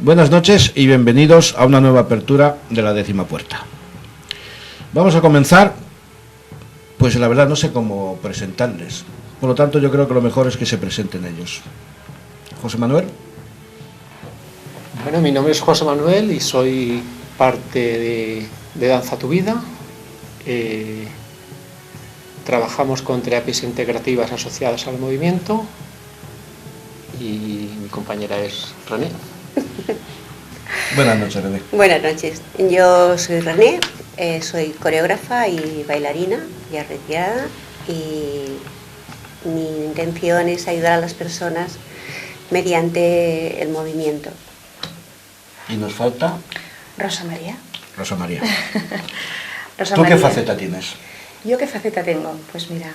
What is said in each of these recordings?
Buenas noches y bienvenidos a una nueva apertura de la 10ª puerta. Vamos a comenzar, pues la verdad no sé cómo presentarles, por lo tanto yo creo que lo mejor es que se presenten ellos. José Manuel. Bueno, mi nombre es José Manuel y soy parte de Danza Tu Vida. Trabajamos con terapias integrativas asociadas al movimiento y mi compañera es René. Buenas noches, René. Buenas noches, yo soy René, soy coreógrafa y bailarina, ya retirada, y mi intención es ayudar a las personas mediante el movimiento. ¿Y nos falta? Rosa María. Rosa María. Rosa ¿Tú María. qué faceta tienes? ¿Yo qué faceta tengo? Pues mira,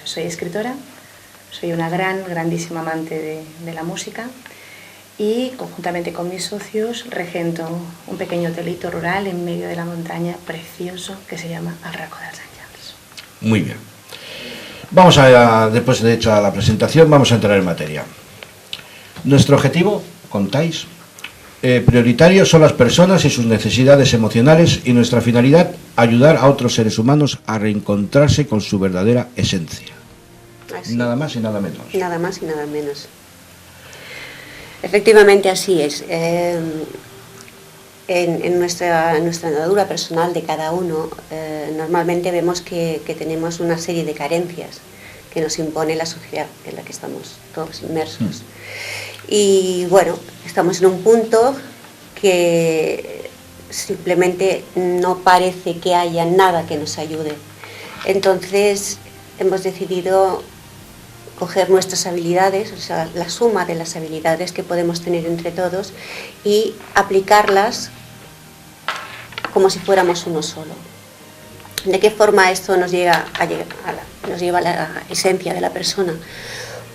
soy escritora, soy una grandísima amante de la música y conjuntamente con mis socios regento un pequeño hotelito rural en medio de la montaña precioso que se llama El Racó dels Àngels. Muy bien. Vamos a, después de hecho la presentación, vamos a entrar en materia. Nuestro objetivo, contáis, prioritario son las personas y sus necesidades emocionales y nuestra finalidad, ayudar a otros seres humanos a reencontrarse con su verdadera esencia. Así. Nada más y nada menos. Nada más y nada menos. Efectivamente así es. En nuestra andadura personal de cada uno, normalmente vemos que tenemos una serie de carencias que nos impone la sociedad en la que estamos todos inmersos. Y bueno, estamos en un punto que simplemente no parece que haya nada que nos ayude. Entonces hemos decidido coger nuestras habilidades, o sea, la suma de las habilidades que podemos tener entre todos y aplicarlas como si fuéramos uno solo. ¿De qué forma esto nos lleva a la esencia de la persona?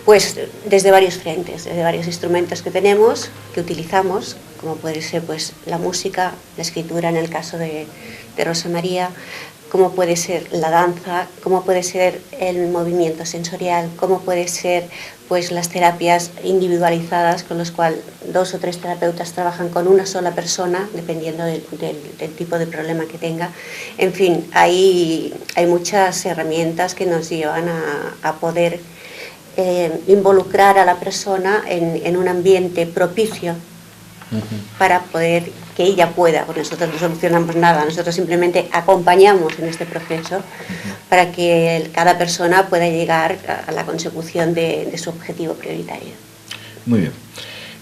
Pues desde varios frentes, desde varios instrumentos que tenemos, que utilizamos, como puede ser pues la música, la escritura en el caso de Rosa María, como puede ser la danza, como puede ser el movimiento sensorial, como puede ser pues las terapias individualizadas con las cuales 2 o 3 terapeutas trabajan con una sola persona, dependiendo del tipo de problema que tenga. En fin, hay muchas herramientas que nos llevan a poder involucrar a la persona en un ambiente propicio para poder que ella pueda, porque nosotros no solucionamos nada, nosotros simplemente acompañamos en este proceso para que cada persona pueda llegar a la consecución de su objetivo prioritario. Muy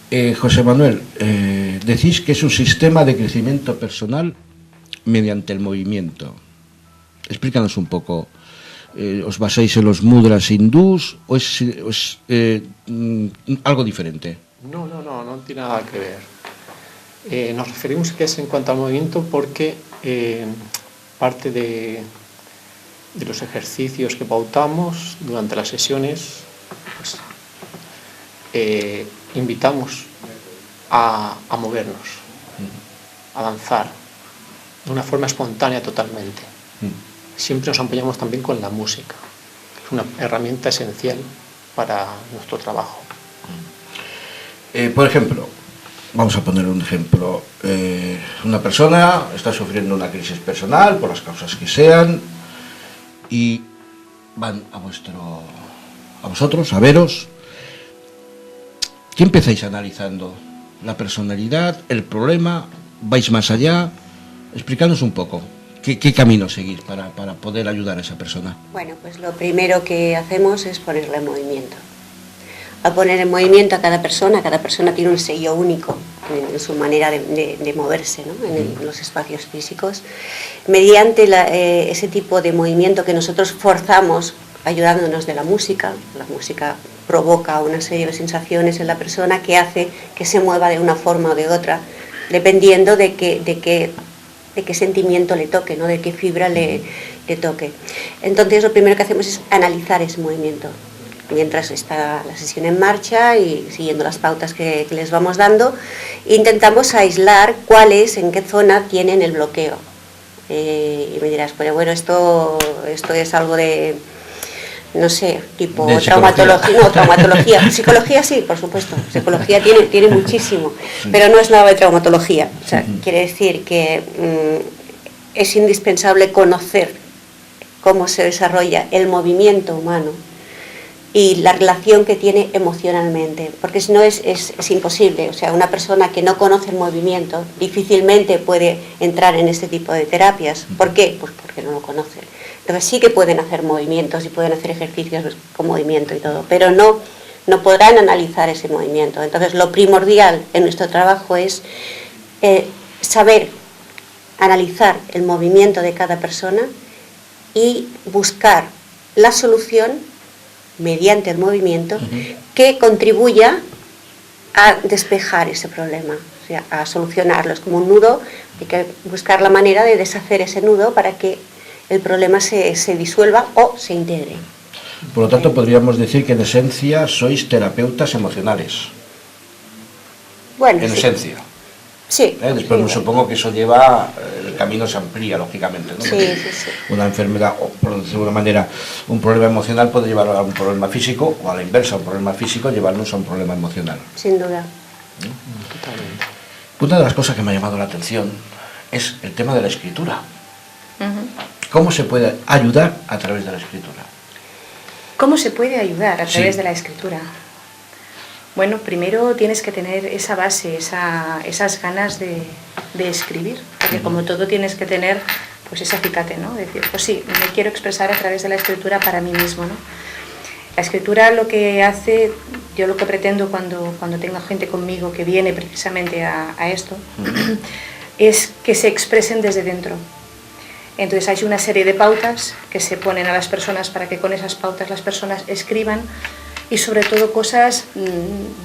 bien. José Manuel, decís que es un sistema de crecimiento personal mediante el movimiento. Explícanos un poco. ¿Os basáis en los mudras hindús o es algo diferente? No tiene nada que ver. Nos referimos que es en cuanto al movimiento porque parte de los ejercicios que pautamos durante las sesiones, pues, invitamos a movernos, a danzar de una forma espontánea totalmente. Siempre nos apoyamos también con la música, que es una herramienta esencial para nuestro trabajo. Por ejemplo, vamos a poner un ejemplo. Una persona está sufriendo una crisis personal, por las causas que sean, y van a vosotros, a veros. ¿Qué empezáis analizando? ¿La personalidad, el problema? ¿Vais más allá? Explicadnos un poco. ¿Qué camino seguir para poder ayudar a esa persona? Bueno, pues lo primero que hacemos es ponerle en movimiento. Al poner en movimiento a cada persona tiene un sello único en su manera de moverse, ¿no? En los espacios físicos. Mediante ese tipo de movimiento que nosotros forzamos ayudándonos de la música provoca una serie de sensaciones en la persona que hace que se mueva de una forma o de otra, dependiendo de qué sentimiento le toque, ¿no? De qué fibra le toque. Entonces lo primero que hacemos es analizar ese movimiento. Mientras está la sesión en marcha y siguiendo las pautas que les vamos dando, intentamos aislar en qué zona tienen el bloqueo. Y me dirás, bueno, esto es algo de no sé, tipo De traumatología, no, traumatología, psicología sí, por supuesto, psicología tiene muchísimo, pero no es nada de traumatología, o sea, quiere decir que es indispensable conocer cómo se desarrolla el movimiento humano y la relación que tiene emocionalmente, porque si no es imposible, o sea, una persona que no conoce el movimiento difícilmente puede entrar en este tipo de terapias. ¿Por qué? Pues porque no lo conoce. Entonces sí que pueden hacer movimientos y pueden hacer ejercicios con movimiento y todo, pero no podrán analizar ese movimiento. Entonces lo primordial en nuestro trabajo es saber analizar el movimiento de cada persona y buscar la solución mediante el movimiento que contribuya a despejar ese problema, o sea, a solucionarlo. Es como un nudo, hay que buscar la manera de deshacer ese nudo para que el problema se disuelva o se integre. Por lo tanto, podríamos decir que en esencia sois terapeutas emocionales. Bueno, en sí. esencia. Sí. Después me supongo que eso lleva, el camino se amplía, lógicamente, ¿no? Sí, sí, sí. Una enfermedad, o por decirlo de alguna manera, un problema emocional puede llevar a un problema físico, o a la inversa, un problema físico llevarnos a un problema emocional. Sin duda. Totalmente. Una de las cosas que me ha llamado la atención es el tema de la escritura. ¿Cómo se puede ayudar a través de la escritura? ¿Cómo se puede ayudar a través Sí. de la escritura? Bueno, primero tienes que tener esa base, esas ganas de escribir, porque como todo tienes que tener pues ese acicate, ¿no? Decir, pues sí, me quiero expresar a través de la escritura para mí mismo, ¿no? La escritura lo que hace, yo lo que pretendo cuando tenga gente conmigo que viene precisamente a esto, es que se expresen desde dentro. Entonces hay una serie de pautas que se ponen a las personas para que con esas pautas las personas escriban, y sobre todo cosas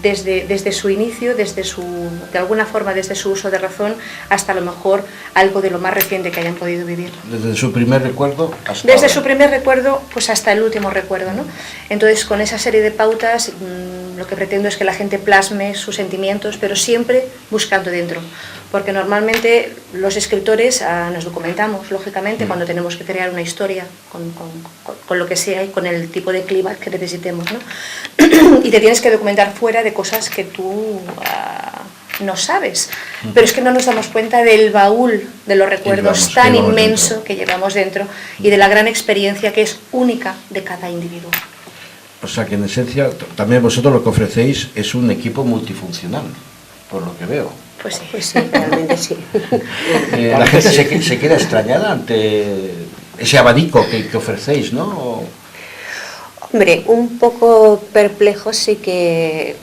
desde su inicio, de alguna forma desde su uso de razón, hasta a lo mejor algo de lo más reciente que hayan podido vivir. Desde su primer recuerdo hasta Desde ahora. su primer recuerdo pues hasta el último recuerdo, ¿no? Entonces con esa serie de pautas lo que pretendo es que la gente plasme sus sentimientos, pero siempre buscando dentro, porque normalmente los escritores nos documentamos, lógicamente, cuando tenemos que crear una historia con lo que sea y con el tipo de clima que necesitemos, ¿no? Y te tienes que documentar fuera de cosas que tú no sabes, pero es que no nos damos cuenta del baúl de los recuerdos tan inmenso que llevamos dentro y de la gran experiencia que es única de cada individuo. O sea que en esencia también vosotros lo que ofrecéis es un equipo multifuncional, por lo que veo. Pues sí. Pues sí, realmente sí. La gente se queda extrañada ante ese abanico que ofrecéis, ¿no? Hombre, un poco perplejo sí que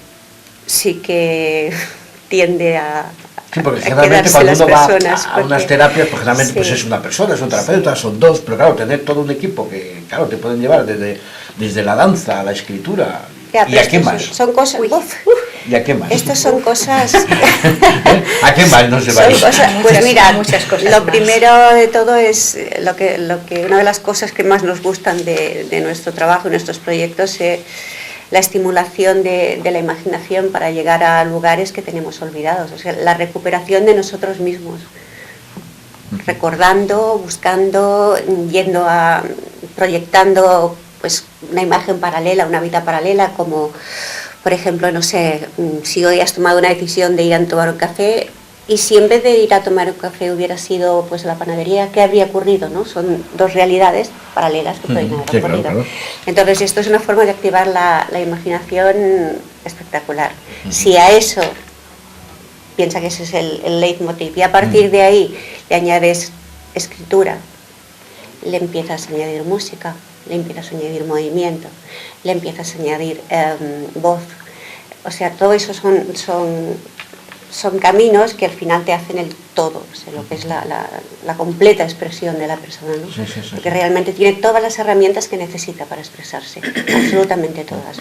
tiende a Sí, porque a generalmente quedarse cuando las uno va personas, a unas porque- terapias, pues generalmente sí. pues es una persona, es un terapeuta, son dos, pero claro, tener todo un equipo que, claro, te pueden llevar desde la danza a la escritura. Ya, ¿Y pero a qué estos más? Son cosas. ¿Y a qué más? Estas son cosas. ¿A qué más no se va a Son ir? cosas, pues mira, muchas cosas lo más. primero de todo es lo que una de las cosas que más nos gustan de nuestro trabajo y nuestros proyectos es la estimulación de la imaginación para llegar a lugares que tenemos olvidados, o sea, la recuperación de nosotros mismos, recordando, buscando, proyectando pues una imagen paralela, una vida paralela, como por ejemplo, no sé, si hoy has tomado una decisión de ir a tomar un café y si en vez de ir a tomar un café hubiera sido pues la panadería, ¿qué habría ocurrido? ¿No? Son dos realidades paralelas que pueden haber Sí, claro, ocurrido. claro. Entonces esto es una forma de activar la imaginación espectacular. Si a eso piensa que ese es el leitmotiv y a partir de ahí le añades escritura, le empiezas a añadir música, le empiezas a añadir movimiento, le empiezas a añadir voz. O sea, todo eso son caminos que al final te hacen el todo, o sea, lo que es la completa expresión de la persona, ¿no? Sí, sí, sí, Porque sí. realmente tiene todas las herramientas que necesita para expresarse, absolutamente todas.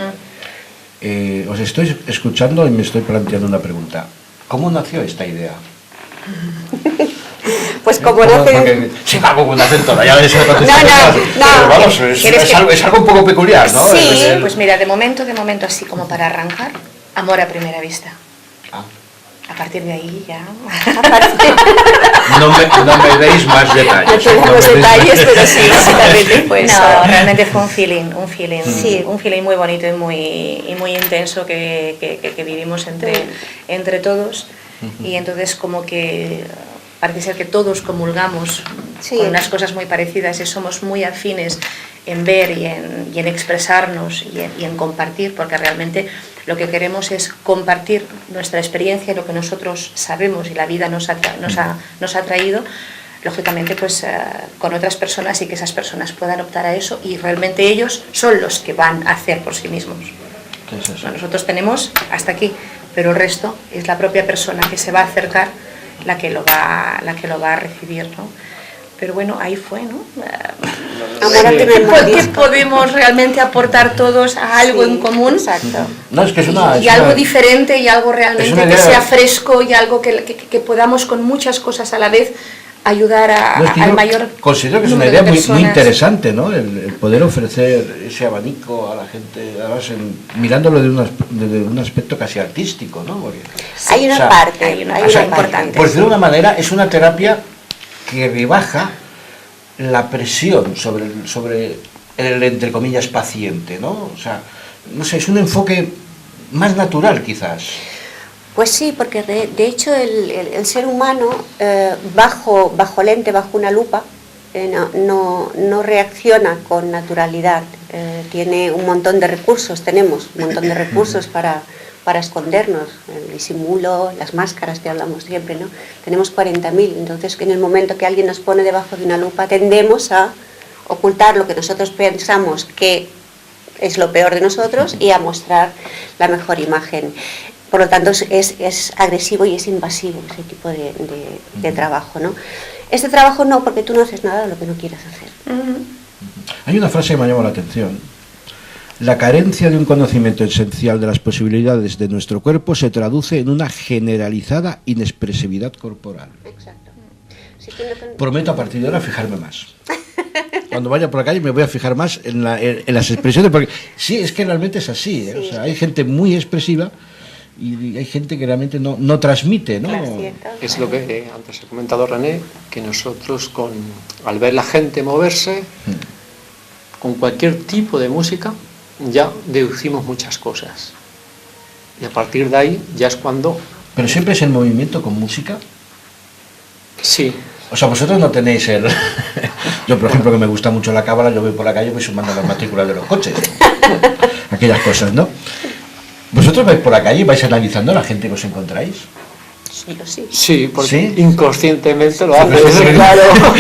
Os estoy escuchando y me estoy planteando una pregunta. ¿Cómo nació esta idea? Pues como ¿Cómo? nace... Porque si algo con un acento, ya ves, no, pero vamos, es algo un poco peculiar, ¿no? Sí, Pues mira, de momento así como para arrancar, amor a primera vista. Ah, A partir de ahí ya... No me deis más detalles. No tenemos detalles, pero sí, básicamente fue eso. No, realmente fue un feeling, Sí. un feeling muy bonito y muy intenso que vivimos entre todos. Y entonces como que parece ser que todos comulgamos con unas cosas muy parecidas y somos muy afines en ver y en expresarnos y en compartir, porque realmente lo que queremos es compartir nuestra experiencia, lo que nosotros sabemos y la vida nos ha traído, lógicamente pues con otras personas, y que esas personas puedan optar a eso, y realmente ellos son los que van a hacer por sí mismos. ¿Qué es eso? Bueno, nosotros tenemos hasta aquí, pero el resto es la propia persona que se va a acercar la que lo va a recibir, ¿no? Pero bueno, ahí fue, ¿no? ¿Qué podemos realmente aportar todos a algo en común? Exacto. No, es que es algo diferente, y algo realmente que sea fresco, y algo que podamos con muchas cosas a la vez ayudar al mayor. Considero que es una idea muy interesante, ¿no? El poder ofrecer ese abanico a la gente, además mirándolo de un aspecto casi artístico, ¿no? Porque, hay una parte importante. Pues de una manera es una terapia que rebaja la presión sobre el, entre comillas, paciente, ¿no? O sea, no sé, es un enfoque más natural quizás. Pues sí, porque de hecho el ser humano bajo lente, bajo una lupa, no reacciona con naturalidad. Tiene un montón de recursos, tenemos un montón de recursos para escondernos, el disimulo, las máscaras que hablamos siempre, ¿no? Tenemos 40.000, entonces en el momento que alguien nos pone debajo de una lupa tendemos a ocultar lo que nosotros pensamos que es lo peor de nosotros y a mostrar la mejor imagen. Por lo tanto es agresivo y es invasivo ese tipo de trabajo, ¿no? Este trabajo no, porque tú no haces nada de lo que no quieras hacer. Hay una frase que me ha llamado la atención. La carencia de un conocimiento esencial de las posibilidades de nuestro cuerpo se traduce en una generalizada inexpresividad corporal. Exacto. Prometo a partir de ahora fijarme más. Cuando vaya por la calle me voy a fijar más en las expresiones, porque sí, es que realmente es así, ¿eh? Sí. O sea, hay gente muy expresiva y hay gente que realmente no transmite, ¿no? Es lo que antes he comentado René, que nosotros al ver la gente moverse, con cualquier tipo de música, ya deducimos muchas cosas. Y a partir de ahí ya es cuando... ¿Pero siempre es el movimiento con música? Sí. O sea, vosotros no tenéis el... Yo, por ejemplo, que me gusta mucho la cábala, yo voy por la calle y voy sumando las matrículas de los coches. Aquellas cosas, ¿no? ¿Vosotros vais por la calle y vais analizando a la gente que os encontráis? Sí, porque ¿sí? Inconscientemente lo haces, sí, claro. No,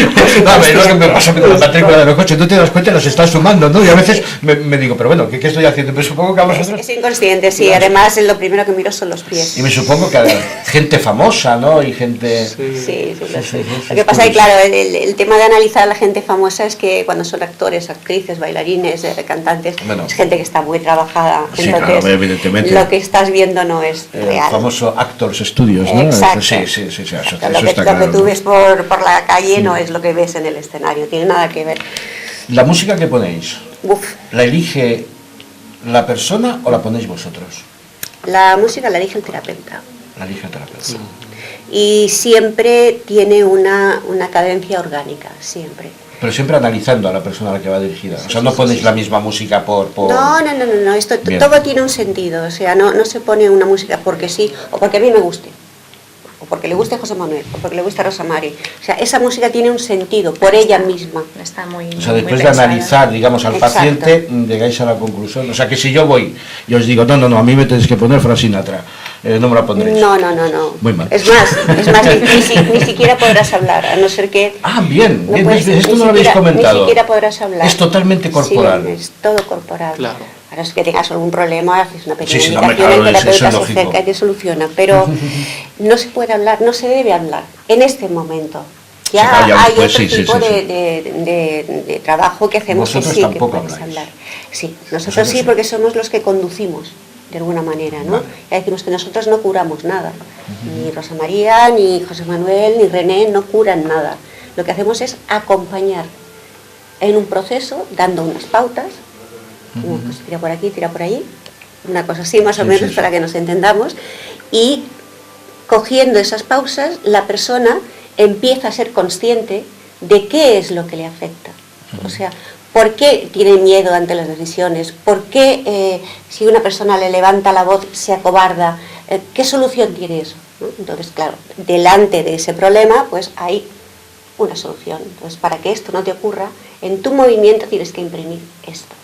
es lo que me pasa con la matrícula de los coches, tú te das cuenta y los estás sumando, ¿no? Y a veces me digo, pero bueno, ¿qué estoy haciendo? Pero supongo que a vosotros... Es inconsciente, sí, además lo primero que miro son los pies. Y me supongo que gente famosa, ¿no? Y gente... Sí. Lo que pasa es que, claro, el tema de analizar a la gente famosa es que cuando son actores, actrices, bailarines, cantantes, bueno, es gente que está muy trabajada. Sí, entonces, claro, evidentemente. Lo que estás viendo no es real. El famoso Actors Studios, ¿no? Exacto. Sí, eso lo que claro, tú ves por la calle no es lo que ves en el escenario, tiene nada que ver. ¿La música que ponéis, Uf. la elige la persona o la ponéis vosotros? La música la elige el terapeuta. La elige el terapeuta. Sí. Y siempre tiene una cadencia orgánica, siempre. Pero siempre analizando a la persona a la que va dirigida. O sea, no ponéis la misma música por... No. Esto todo tiene un sentido. O sea, no se pone una música porque sí o porque a mí me guste. O porque le guste a José Manuel, o porque le guste a Rosa Mari. O sea, esa música tiene un sentido por ella misma. Está muy, o sea, después de analizar, digamos, al paciente, llegáis a la conclusión. O sea, que si yo voy y os digo, no, a mí me tenéis que poner Frank Sinatra, no me la pondréis. No. Muy mal. Es más, ni siquiera podrás hablar, a no ser que... Ah, bien, esto no lo habéis comentado. Ni siquiera podrás hablar. Es totalmente corporal. Sí, es todo corporal. Claro. Ahora es que tengas algún problema, haces una pequeña meditación, el terapeuta se acerca y te soluciona, pero no se puede hablar, no se debe hablar en este momento. Ya hay otro tipo de trabajo que hacemos que sí que puedes hablar. Sí, nosotros sí, porque somos los que conducimos de alguna manera, ¿no? Ya decimos que nosotros no curamos nada, ni Rosa María, ni José Manuel, ni René no curan nada. Lo que hacemos es acompañar en un proceso, dando unas pautas. Pues tira por aquí, tira por allí, una cosa así más o menos para que nos entendamos, y cogiendo esas pausas, la persona empieza a ser consciente de qué es lo que le afecta. O sea, ¿por qué tiene miedo ante las decisiones? ¿Por qué si una persona le levanta la voz se acobarda? ¿Qué solución tiene eso? ¿No? Entonces, claro, delante de ese problema, pues hay una solución. Entonces, para que esto no te ocurra, en tu movimiento tienes que imprimir esto.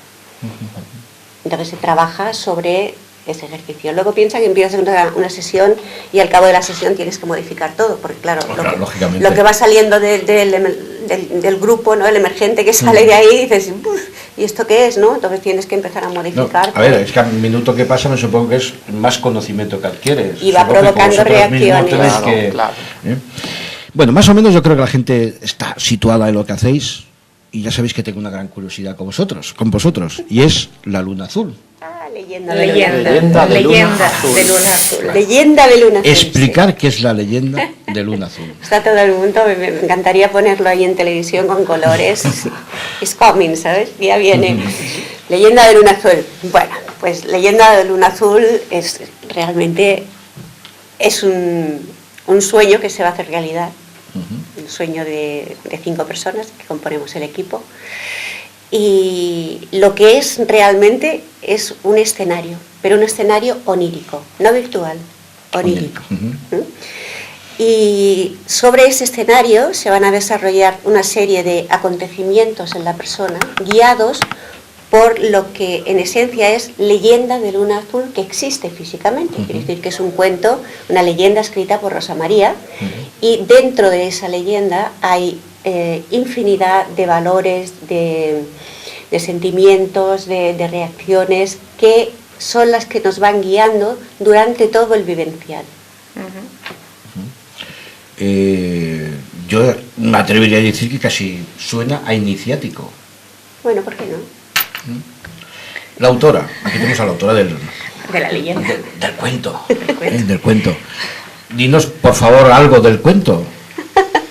Entonces se trabaja sobre ese ejercicio. Luego piensa que empiezas una sesión y al cabo de la sesión tienes que modificar todo, porque claro, lo que va saliendo del grupo, ¿no? El emergente que sale de ahí, dices, ¿y esto qué es? ¿No? Entonces tienes que empezar a modificar. No, a ver, es que al minuto que pasa me supongo que es más conocimiento que adquieres. Y va provocando reacciones. Claro. Bueno, más o menos yo creo que la gente está situada en lo que hacéis y ya sabéis que tengo una gran curiosidad con vosotros, y es la luna azul. Leyenda de Luna Azul. Leyenda de Luna Azul. Explicar qué es la leyenda de Luna Azul. Está todo el mundo, me encantaría ponerlo ahí en televisión con colores. It's coming, ¿sabes? Ya viene. Leyenda de Luna Azul. Bueno, pues Leyenda de Luna Azul es realmente un sueño que se va a hacer realidad. Un sueño de 5 personas que componemos el equipo. Y lo que es realmente es un escenario, pero un escenario onírico, no virtual, onírico. Y sobre ese escenario se van a desarrollar una serie de acontecimientos en la persona, guiados por lo que en esencia es Leyenda de Luna Azul, que existe físicamente. Quiere decir que es un cuento, una leyenda escrita por Rosa María, y dentro de esa leyenda hay infinidad de valores, de sentimientos, de reacciones, que son las que nos van guiando durante todo el vivencial. Yo me atrevería a decir que casi suena a iniciático. Bueno, ¿por qué no? La autora, aquí tenemos a la autora de la leyenda. Del cuento. Del cuento. Dinos, por favor, algo del cuento.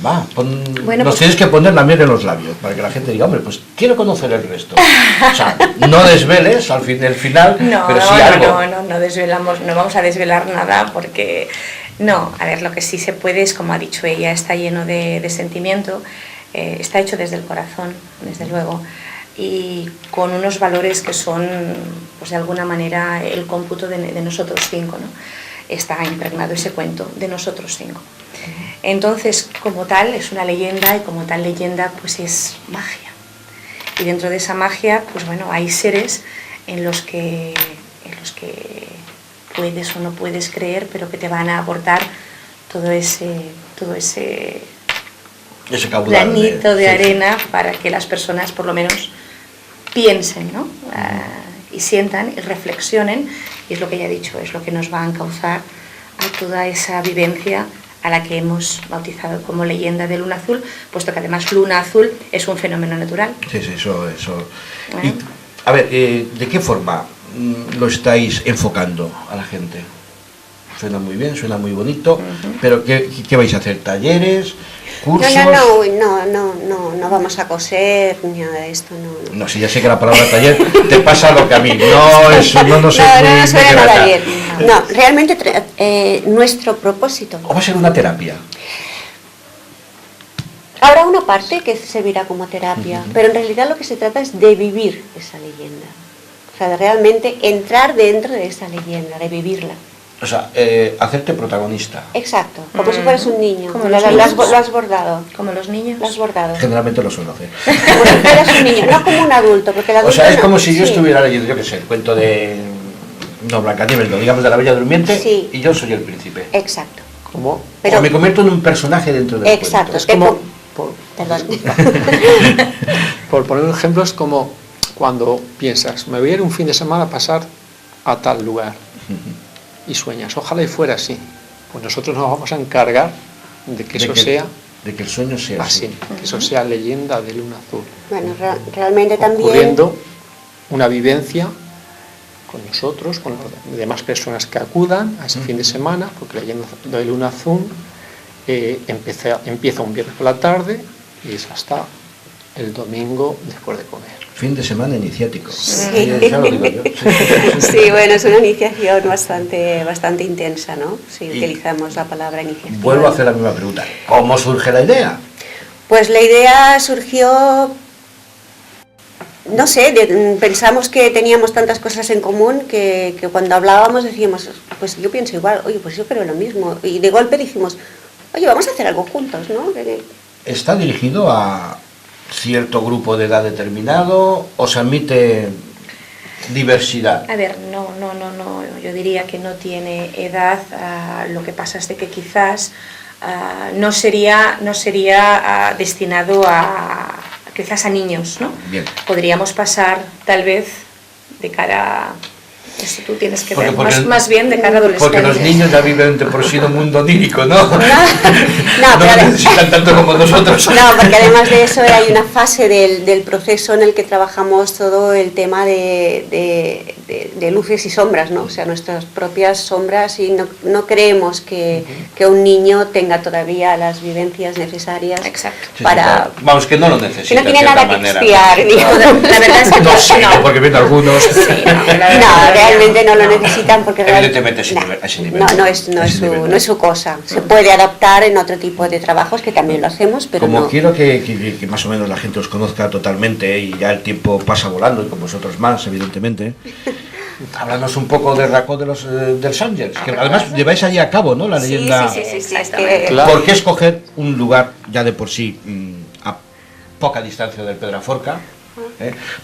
Va, nos pues, tienes que poner la miel en los labios para que la gente diga, hombre, pues quiero conocer el resto. O sea, no desveles el final, pero sí algo. No desvelamos, no vamos a desvelar nada porque no, a ver, lo que sí se puede es, como ha dicho ella, está lleno de sentimiento, está hecho desde el corazón, desde luego, y con unos valores que son, pues de alguna manera, el cómputo de nosotros 5, ¿no? Está impregnado ese cuento de nosotros 5. Entonces, como tal, es una leyenda y como tal leyenda, pues es magia. Y dentro de esa magia, pues bueno, hay seres en los que puedes o no puedes creer, pero que te van a aportar todo ese granito de arena para que las personas, por lo menos, piensen, ¿no? Y sientan y reflexionen, y es lo que ya he dicho, es lo que nos va a encauzar a toda esa vivencia a la que hemos bautizado como Leyenda de Luna Azul, puesto que además Luna Azul es un fenómeno natural. Sí, eso. Y, a ver, ¿de qué forma lo estáis enfocando a la gente? Suena muy bien, suena muy bonito, pero ¿qué vais a hacer? ¿Talleres? ¿Cursos? No vamos a coser ni nada de esto, no. No, si ya sé que la palabra taller te pasa lo que a mí, no suena nada bien. No, realmente nuestro propósito. ¿O va a ser una terapia? Habrá una parte que servirá como terapia, pero en realidad lo que se trata es de vivir esa leyenda. O sea, de realmente entrar dentro de esa leyenda, de vivirla. O sea, hacerte protagonista. Exacto, como si fueras un niño. Como lo has bordado. Como los niños. Lo has bordado. Generalmente lo suelo hacer. Como si fueras un niño, no como un adulto, porque el adulto. O sea, es como si yo estuviera leyendo, yo qué sé, el cuento de. No, Blancanieves, no, digamos de la Bella Durmiente, y yo soy el príncipe. Exacto. Pero me convierto en un personaje dentro del cuento. Exacto, es como. Perdón. Por poner un ejemplo, es como cuando piensas, me voy a ir un fin de semana a pasar a tal lugar. Y sueñas, ojalá y fuera así. Pues nosotros nos vamos a encargar de que eso sea. De que el sueño sea así. Que eso sea Leyenda de Luna Azul. Bueno, realmente también. Ocurriendo una vivencia con nosotros, con las demás personas que acudan a ese fin de semana, porque Leyenda de Luna Azul empieza un viernes por la tarde y es hasta el domingo después de comer. Fin de semana iniciático. Sí. Ya lo digo yo. Sí, bueno, es una iniciación bastante intensa, ¿no? Si utilizamos la palabra iniciación. Vuelvo a hacer la misma pregunta. ¿Cómo surge la idea? Pues la idea surgió, no sé, pensamos que teníamos tantas cosas en común que cuando hablábamos decíamos, pues yo pienso igual, oye, pues yo creo lo mismo. Y de golpe dijimos, oye, vamos a hacer algo juntos, ¿no? ¿Está dirigido a cierto grupo de edad determinado o se admite diversidad? A ver, no, yo diría que no tiene edad, lo que pasa es de que quizás no sería destinado quizás a niños, ¿no? Bien. Podríamos pasar tal vez de cara a... Esto tú tienes que ver, Porque más bien de cara a adolescentes. Porque los niños ya viven de por sí en un mundo onírico, ¿no? No pero necesitan tanto como nosotros. No, porque además de eso hay una fase del proceso en el que trabajamos todo el tema de luces y sombras, ¿no? O sea, nuestras propias sombras, y no creemos que un niño tenga todavía las vivencias necesarias. Exacto. Sí, para... claro. Vamos, que no lo necesita. Que no tiene de cierta nada que manera. expiar, digo. La verdad es que No sé, no. porque viendo algunos... Sí, No, realmente no lo necesitan porque Evidentemente a ese nivel. no es su cosa. Se puede adaptar en otro tipo de trabajos que también lo hacemos, pero Como no. quiero que más o menos la gente os conozca totalmente y ya el tiempo pasa volando y con vosotros más, evidentemente. Háblanos un poco del Racó de los dels Àngels, que además lleváis allí a cabo, ¿no? La leyenda. Sí, es Exactamente. que Claro. ¿Por qué escoger un lugar ya de por sí a poca distancia del Pedraforca?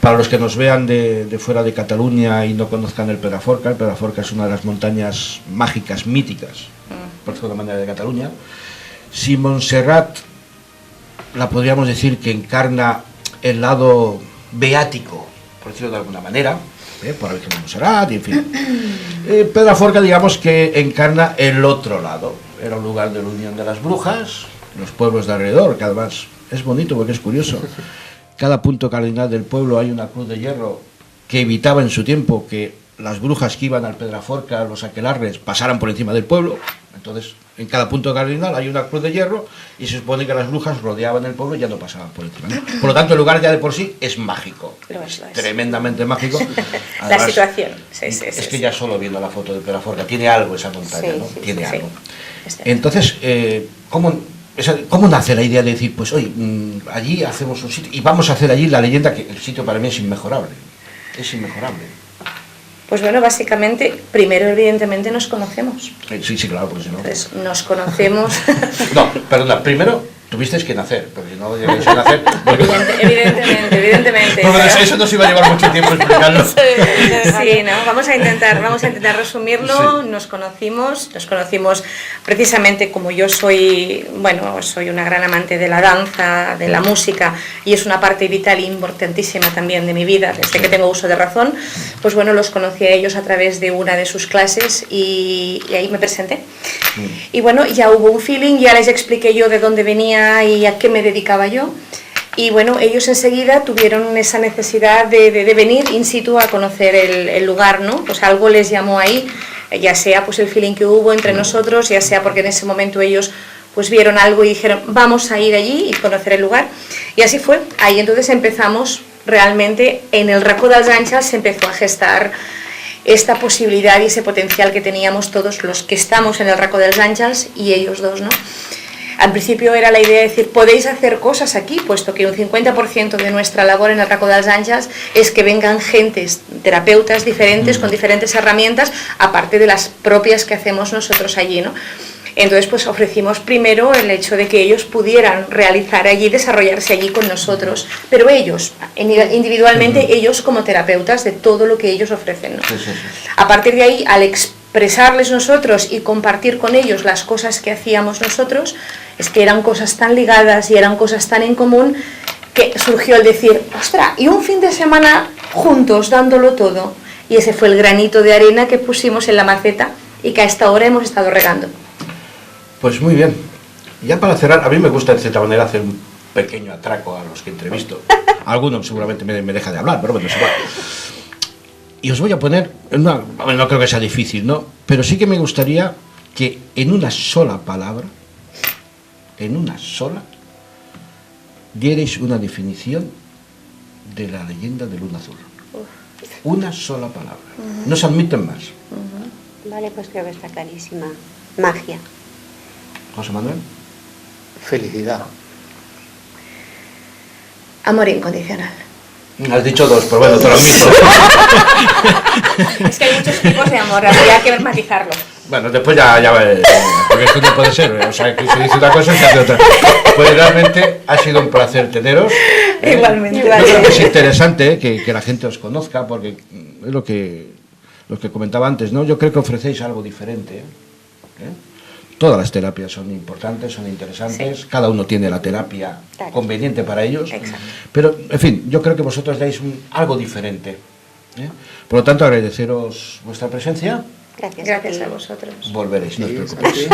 Para los que nos vean de fuera de Cataluña y no conozcan el Pedraforca es una de las montañas mágicas, míticas, por decirlo de manera, de Cataluña. Si Montserrat, la podríamos decir que encarna el lado beático, por decirlo de alguna manera, por la Virgen de Montserrat, y en fin. Pedraforca, digamos que encarna el otro lado. Era un lugar de la unión de las brujas, los pueblos de alrededor, que además es bonito porque es curioso. Cada punto cardinal del pueblo hay una cruz de hierro que evitaba en su tiempo que las brujas que iban al Pedraforca, los aquelarres, pasaran por encima del pueblo. Entonces, en cada punto cardinal hay una cruz de hierro y se supone que las brujas rodeaban el pueblo y ya no pasaban por encima, ¿no? Por lo tanto, el lugar ya de por sí es mágico. Lo es. Tremendamente mágico. La Además, situación. Sí, es que ya solo viendo la foto de Pedraforca tiene algo esa montaña, Sí, ¿no? sí, Tiene sí. algo. Es cierto. Entonces, ¿cómo nace la idea de decir, pues oye, allí hacemos un sitio y vamos a hacer allí la leyenda, que el sitio para mí es inmejorable? Es inmejorable. Pues bueno, básicamente, primero evidentemente nos conocemos. Sí, claro, porque si no... Entonces, nos conocemos... No, perdona, primero tuvisteis que nacer, porque si no llegáis a nacer... Evidentemente. Bueno, eso nos iba a llevar mucho tiempo explicarlo. Sí, ¿no? Vamos a intentar resumirlo. Sí. Nos conocimos precisamente como yo soy una gran amante de la danza, de la música, y es una parte vital e importantísima también de mi vida, desde que tengo uso de razón. Pues bueno, los conocí a ellos a través de una de sus clases y ahí me presenté. Y bueno, ya hubo un feeling, ya les expliqué yo de dónde venía y a qué me dedicaba yo. Y bueno, ellos enseguida tuvieron esa necesidad de venir in situ a conocer el lugar, ¿no? Pues algo les llamó ahí, ya sea pues el feeling que hubo entre nosotros, ya sea porque en ese momento ellos pues vieron algo y dijeron, vamos a ir allí y conocer el lugar. Y así fue. Ahí entonces empezamos realmente, en el Racó dels Àngels se empezó a gestar esta posibilidad y ese potencial que teníamos todos los que estamos en el Racó dels Àngels y ellos dos, ¿no? Al principio era la idea de decir, podéis hacer cosas aquí, puesto que un 50% de nuestra labor en el Racó dels Àngels es que vengan gentes, terapeutas diferentes, con diferentes herramientas, aparte de las propias que hacemos nosotros allí, ¿no? Entonces, pues ofrecimos primero el hecho de que ellos pudieran realizar allí, desarrollarse allí con nosotros, pero ellos, individualmente, ellos como terapeutas de todo lo que ellos ofrecen, ¿no? Sí. A partir de ahí, al expresarles nosotros y compartir con ellos las cosas que hacíamos nosotros, es que eran cosas tan ligadas y eran cosas tan en común que surgió el decir, ostras, y un fin de semana juntos dándolo todo. Y ese fue el granito de arena que pusimos en la maceta y que a esta hora hemos estado regando. Pues muy bien. Ya para cerrar, a mí me gusta de cierta manera hacer un pequeño atraco a los que entrevisto. Alguno seguramente me deja de hablar, pero bueno, es igual. Y os voy a poner, no creo que sea difícil, ¿no? Pero sí que me gustaría que en una sola palabra, dierais una definición de la leyenda de Luna Azul. Una sola palabra. No se admiten más. Vale, pues creo que está clarísima. Magia. José Manuel. Felicidad. Amor incondicional. Has dicho dos, pero bueno, te lo admito. Es que hay muchos tipos de amor, habría que matizarlo. Bueno, después ya porque esto no puede ser, o sea, que se dice una cosa y se hace otra. Pues realmente ha sido un placer teneros. Igualmente. Yo creo que es interesante que la gente os conozca, porque es lo que comentaba antes, ¿no? Yo creo que ofrecéis algo diferente. Todas las terapias son importantes, son interesantes, cada uno tiene la terapia conveniente para ellos. Exacto. Pero, en fin, yo creo que vosotros dais algo diferente. Por lo tanto, agradeceros vuestra presencia. Gracias a vosotros. Volveréis, no os preocupéis.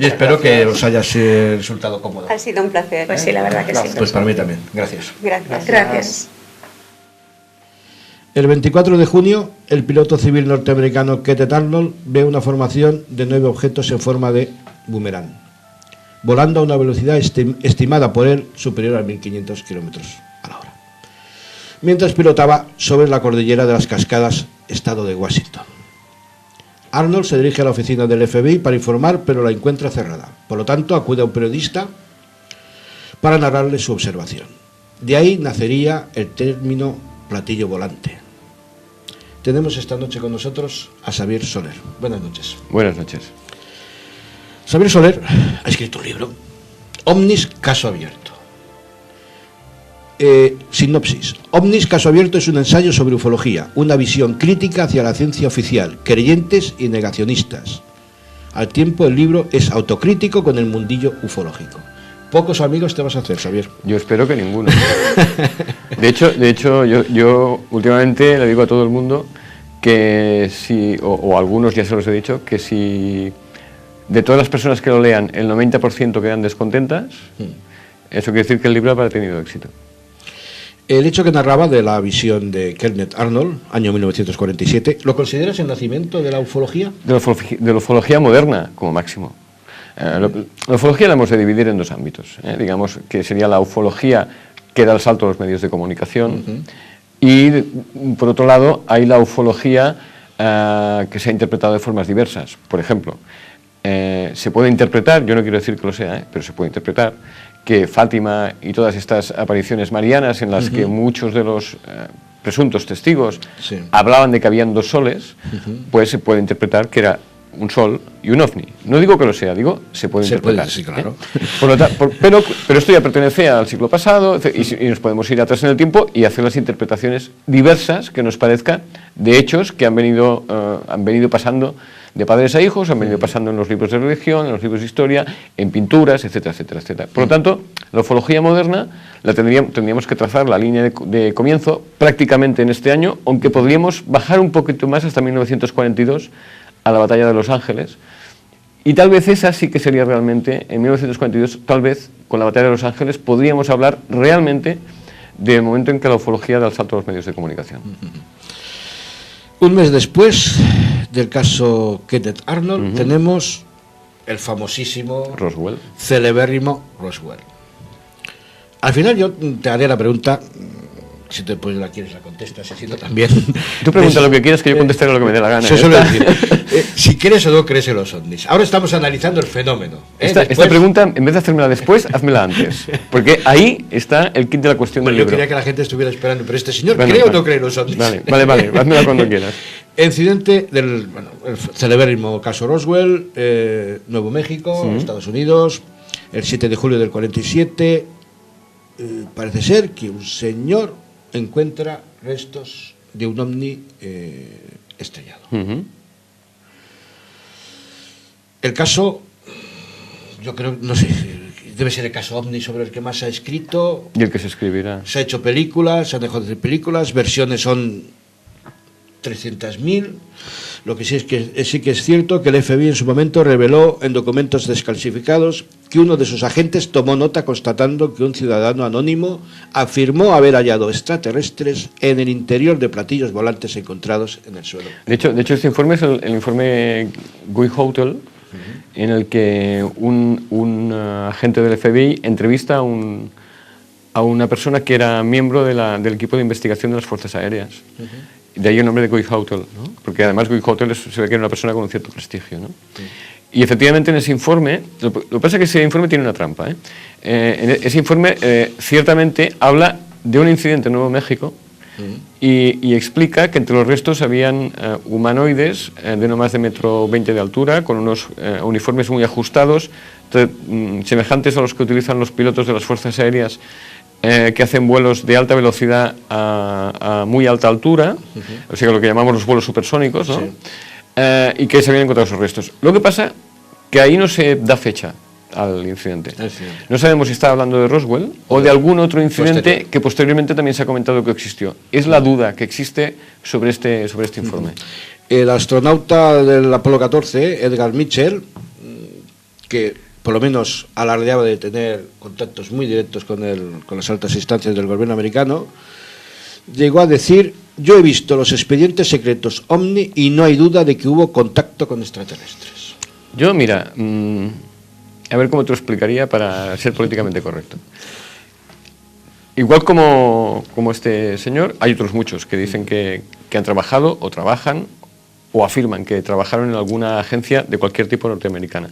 Y espero que os haya resultado cómodo. Ha sido un placer. Pues sí, la verdad que sí. Pues para mí también. Gracias. Gracias. El 24 de junio, el piloto civil norteamericano Kenneth Arnold ve una formación de 9 objetos en forma de boomerang, volando a una velocidad estimada por él superior a 1.500 kilómetros a la hora, mientras pilotaba sobre la cordillera de las Cascadas, estado de Washington. Arnold se dirige a la oficina del FBI para informar, pero la encuentra cerrada. Por lo tanto, acude a un periodista para narrarle su observación. De ahí nacería el término platillo volante. Tenemos esta noche con nosotros a Xavier Soler. Buenas noches. Buenas noches. Xavier Soler ha escrito un libro, Omnis, caso abierto. Sinopsis. Omnis, caso abierto es un ensayo sobre ufología, una visión crítica hacia la ciencia oficial, creyentes y negacionistas. Al tiempo, el libro es autocrítico con el mundillo ufológico. Pocos amigos te vas a hacer, Xavier. Yo espero que ninguno. De hecho, yo últimamente le digo a todo el mundo que si, o algunos ya se los he dicho, que si de todas las personas que lo lean el 90% quedan descontentas, eso quiere decir que el libro habrá tenido éxito. El hecho que narraba de la visión de Kenneth Arnold, año 1947, ¿lo consideras el nacimiento de la ufología? De la ufología moderna, como máximo. La ufología la hemos de dividir en dos ámbitos. Digamos que sería la ufología que da el salto a los medios de comunicación y, por otro lado, hay la ufología que se ha interpretado de formas diversas. Por ejemplo, se puede interpretar, yo no quiero decir que lo sea, pero se puede interpretar que Fátima y todas estas apariciones marianas en las que muchos de los presuntos testigos hablaban de que habían dos soles, pues se puede interpretar que era un sol y un ovni. No digo que lo sea, digo se puede interpretar. Sí, claro. Pero esto ya pertenece al siglo pasado y nos podemos ir atrás en el tiempo y hacer las interpretaciones diversas que nos parezca de hechos que han venido pasando de padres a hijos, han venido pasando en los libros de religión, en los libros de historia, en pinturas, etcétera, etcétera, etcétera. Por lo tanto, la ufología moderna tendríamos que trazar la línea de comienzo prácticamente en este año, aunque podríamos bajar un poquito más hasta 1942 a la batalla de Los Ángeles, y tal vez esa sí que sería realmente, en 1942, tal vez con la batalla de Los Ángeles podríamos hablar realmente del momento en que la ufología da el salto a los medios de comunicación. Un mes después del caso Kenneth Arnold tenemos el famosísimo Roswell, celebérrimo Roswell. Al final yo te haré la pregunta, si te pues la quieres la contestas, si no también. Tú pregunta lo que quieras, que yo contestaré lo que me dé la gana. Se suele decir, si crees o no crees en los ovnis. Ahora estamos analizando el fenómeno. Esta pregunta, en vez de hacérmela después, házmela antes. Porque ahí está el kit de la cuestión del libro. Yo quería que la gente estuviera esperando, pero este señor, ¿cree o no cree en los ovnis? Vale, házmela cuando quieras. Incidente del el celebérrimo caso Roswell, Nuevo México, Estados Unidos, el 7 de julio del 47. Parece ser que un señor encuentra restos de un ovni estrellado. El caso, yo creo, no sé, debe ser el caso ovni sobre el que más se ha escrito. Y el que se escribirá. Se ha hecho películas, se han dejado de hacer películas, versiones son 300.000. Lo que sí que es cierto que el FBI en su momento reveló en documentos desclasificados que uno de sus agentes tomó nota constatando que un ciudadano anónimo afirmó haber hallado extraterrestres en el interior de platillos volantes encontrados en el suelo. De hecho este informe es el informe Guy Hotel, en el que un agente del FBI entrevista a una persona que era miembro del equipo de investigación de las Fuerzas Aéreas. De ahí el nombre de Guy Houghton, ¿no? Porque además Guy Houghton se ve que era una persona con un cierto prestigio, ¿no? Y efectivamente en ese informe, lo que pasa es que ese informe tiene una trampa, ¿eh? En ese informe ciertamente habla de un incidente en Nuevo México y explica que entre los restos habían humanoides de no más de 1,20 m de altura, con unos uniformes muy ajustados, semejantes a los que utilizan los pilotos de las Fuerzas Aéreas que hacen vuelos de alta velocidad a muy alta altura, o sea, lo que llamamos los vuelos supersónicos, ¿no? Y que se habían encontrado esos restos. Lo que pasa que ahí no se da fecha al incidente. No sabemos si está hablando de Roswell o de algún otro incidente que posteriormente también se ha comentado que existió. Es la duda que existe sobre este informe. El astronauta del Apolo 14, Edgar Mitchell, que por lo menos alardeaba de tener contactos muy directos con las altas instancias del gobierno americano, llegó a decir: yo he visto los expedientes secretos OVNI y no hay duda de que hubo contacto con extraterrestres. Yo, mira, a ver cómo te lo explicaría para ser políticamente correcto. Igual como este señor, hay otros muchos que dicen que han trabajado o trabajan o afirman que trabajaron en alguna agencia de cualquier tipo norteamericana.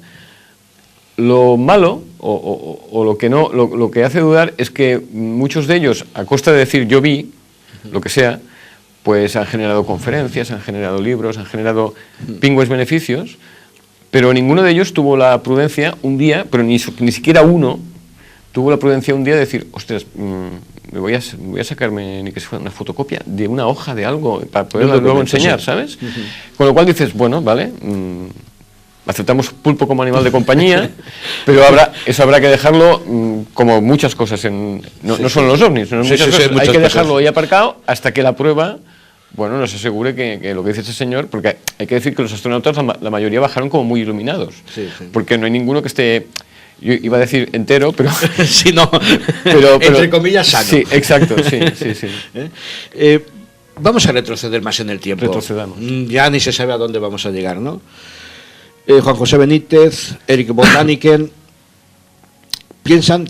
Lo malo o lo que no, lo que hace dudar es que muchos de ellos, a costa de decir yo vi, lo que sea, pues han generado conferencias, han generado libros, han generado pingües beneficios, pero ninguno de ellos tuvo la prudencia un día, pero ni siquiera uno tuvo la prudencia un día de decir, ostras, me voy a sacarme ni que sea una fotocopia de una hoja de algo para poderla luego enseñar, ¿sabes? Con lo cual dices, bueno, vale, aceptamos pulpo como animal de compañía, pero eso habrá que dejarlo como muchas cosas, no solo los ovnis, sino muchas cosas, hay que dejarlo ahí aparcado hasta que la prueba, bueno, nos asegure que lo que dice ese señor, porque hay que decir que los astronautas, la mayoría bajaron como muy iluminados, porque no hay ninguno que esté, yo iba a decir entero, pero sí, no, pero entre comillas sano. Sí, exacto, sí. Vamos a retroceder más en el tiempo. Retrocedamos. Ya ni se sabe a dónde vamos a llegar, ¿no? Juan José Benítez, Eric von Daniken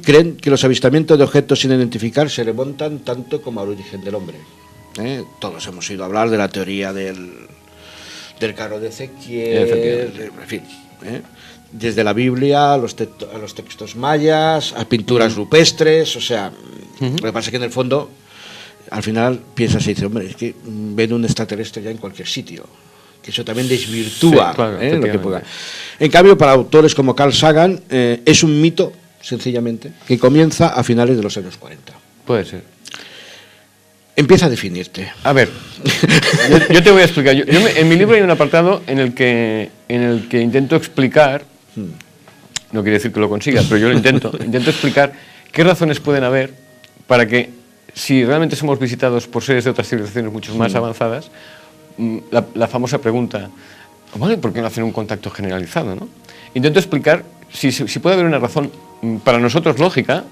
creen que los avistamientos de objetos sin identificar se remontan tanto como al origen del hombre. Todos hemos oído hablar de la teoría del carro de Ezequiel, en fin, desde la Biblia a los textos mayas, a pinturas rupestres, o sea, lo que pasa es que en el fondo, al final piensas y dices, hombre, es que ven un extraterrestre ya en cualquier sitio, que eso también desvirtúa lo que pueda. En cambio, para autores como Carl Sagan, es un mito, sencillamente, que comienza a finales de los años 40. Puede ser. Empieza a definirte. A ver, yo te voy a explicar. En mi libro hay un apartado en el que intento explicar, no quiere decir que lo consiga, pero yo lo intento explicar qué razones pueden haber para que, si realmente somos visitados por seres de otras civilizaciones mucho más avanzadas, la famosa pregunta, ¿vale? ¿Por qué no hacen un contacto generalizado, ¿no? Intento explicar si puede haber una razón para nosotros lógica,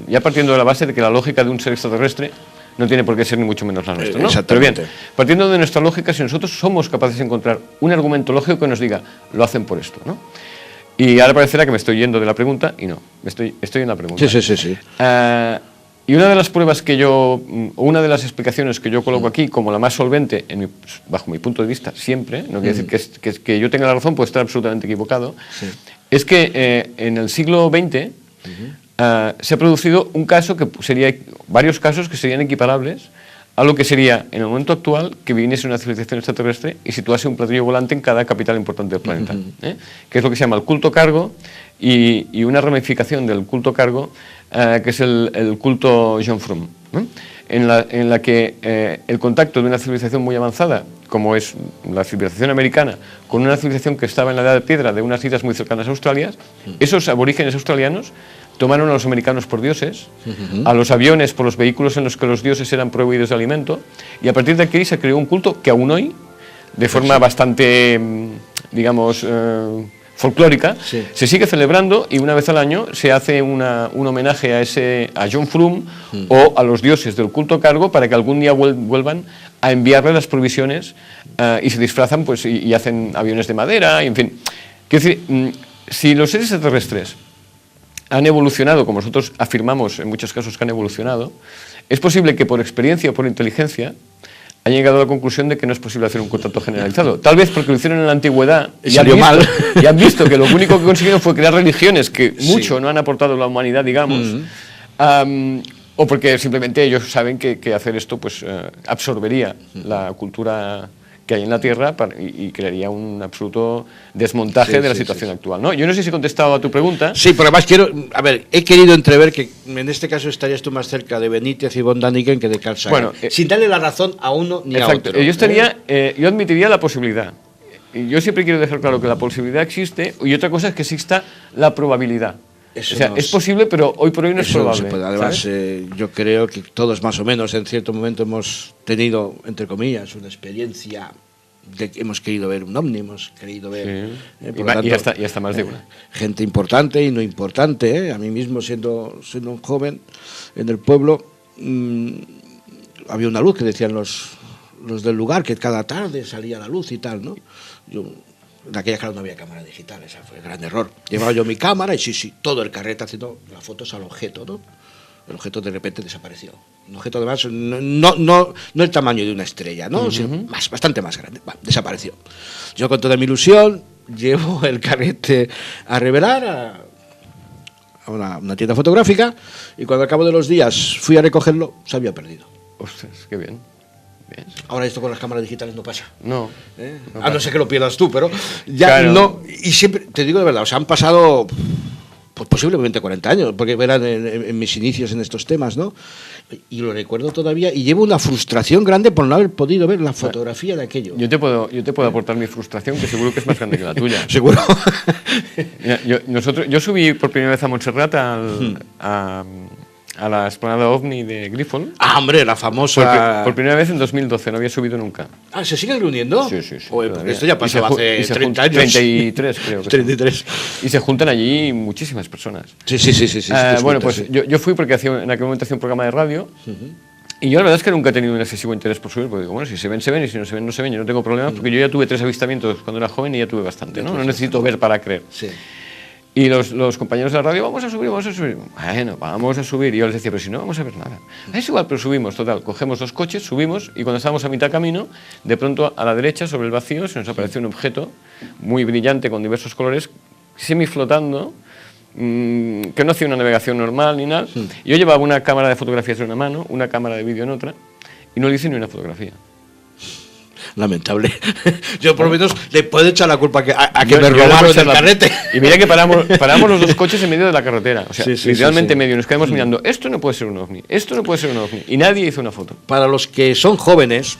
ya partiendo de la base de que la lógica de un ser extraterrestre no tiene por qué ser ni mucho menos la nuestra, ¿no? Pero bien, partiendo de nuestra lógica, si nosotros somos capaces de encontrar un argumento lógico que nos diga, lo hacen por esto, ¿no? Y ahora parecerá que me estoy yendo de la pregunta, y no, estoy en la pregunta. Sí. Y una de las pruebas una de las explicaciones que yo coloco aquí como la más solvente, bajo mi punto de vista, siempre, no quiere decir que yo tenga la razón, puedo estar absolutamente equivocado, es que en el siglo XX se ha producido varios casos que serían equiparables a lo que sería, en el momento actual, que viniese una civilización extraterrestre y situase un platillo volante en cada capital importante del planeta, que es lo que se llama el culto cargo y una ramificación del culto cargo, que es el culto John Frum, en la que el contacto de una civilización muy avanzada, como es la civilización americana, con una civilización que estaba en la edad de piedra de unas islas muy cercanas a Australia, esos aborígenes australianos tomaron a los americanos por dioses, a los aviones por los vehículos en los que los dioses eran proveídos de alimento, y a partir de aquí se creó un culto que aún hoy, de forma bastante, digamos, folclórica, se sigue celebrando, y una vez al año se hace un homenaje a John Frum o a los dioses del culto cargo, para que algún día vuelvan a enviarle las provisiones, y se disfrazan pues y hacen aviones de madera, y en fin. Quiero decir, si los seres extraterrestres han evolucionado, como nosotros afirmamos en muchos casos que han evolucionado, es posible que por experiencia o por inteligencia hayan llegado a la conclusión de que no es posible hacer un contrato generalizado. Tal vez porque lo hicieron en la antigüedad y salió mal. Y han visto que lo único que consiguieron fue crear religiones que mucho no han aportado a la humanidad, digamos, o porque simplemente ellos saben que hacer esto pues absorbería la cultura que hay en la Tierra y crearía un absoluto desmontaje de la situación actual, ¿no? Yo no sé si he contestado a tu pregunta. Sí, pero además he querido entrever que en este caso estarías tú más cerca de Benítez y von Däniken que de Carl Sagan, sin darle la razón a uno ni a otro. Yo admitiría la posibilidad. Y yo siempre quiero dejar claro que la posibilidad existe y otra cosa es que exista la probabilidad. Es posible, pero hoy por hoy no es probable. Además, yo creo que todos más o menos en cierto momento hemos tenido, entre comillas, una experiencia de que hemos querido ver un ovni, hemos querido ver... y hasta más de una. Gente importante y no importante. A mí mismo, siendo un joven en el pueblo, había una luz que decían los del lugar, que cada tarde salía la luz y tal, ¿no? En aquella claro no había cámara digital, ese fue el gran error. Llevaba yo mi cámara y sí, todo el carrete haciendo las fotos al objeto, ¿no? El objeto de repente desapareció. Un objeto además no el tamaño de una estrella, ¿no? Sino bastante más grande. Desapareció. Yo con toda mi ilusión llevo el carrete a revelar a una tienda fotográfica y cuando al cabo de los días fui a recogerlo, se había perdido. Ostras, qué bien. Ahora esto con las cámaras digitales no pasa. No. A no ser que lo pierdas tú, pero ya no. Y siempre, te digo de verdad, han pasado pues posiblemente 40 años, porque eran en mis inicios en estos temas, ¿no? Y lo recuerdo todavía y llevo una frustración grande por no haber podido ver la fotografía de aquello. Yo te puedo aportar mi frustración, que seguro que es más grande que la tuya. Seguro. Yo subí por primera vez a Montserrat a la explanada OVNI de Grifol. Ah, hombre, la famosa... Por primera vez en 2012, no había subido nunca. Ah, ¿se siguen reuniendo? Sí. Porque esto ya pasaba hace 30 años. 33, creo que 33. Y se juntan allí muchísimas personas. Sí. Bueno, pues yo fui porque en aquel momento hacía un programa de radio. Y yo la verdad es que nunca he tenido un excesivo interés por subir, porque digo, bueno, si se ven, se ven, y si no se ven, no se ven. Yo no tengo problemas, porque yo ya tuve 3 avistamientos cuando era joven y ya tuve bastante, ¿no? No necesito ver para creer. Sí. Y los compañeros de la radio, vamos a subir. Bueno, vamos a subir. Y yo les decía, pero si no vamos a ver nada. Es igual, pero subimos, total. Cogemos 2 coches, subimos, y cuando estábamos a mitad camino, de pronto a la derecha, sobre el vacío, se nos apareció un objeto muy brillante, con diversos colores, semiflotando, que no hacía una navegación normal ni nada. Yo llevaba una cámara de fotografías en una mano, una cámara de vídeo en otra, y no le hice ni una fotografía. Lamentable. Yo por lo menos le puedo echar la culpa a que me robaron el carrete. Y mira que paramos los 2 coches en medio de la carretera. O sea, literalmente en medio. Nos quedamos mirando. Esto no puede ser un ovni. Esto no puede ser un ovni. Y nadie hizo una foto. Para los que son jóvenes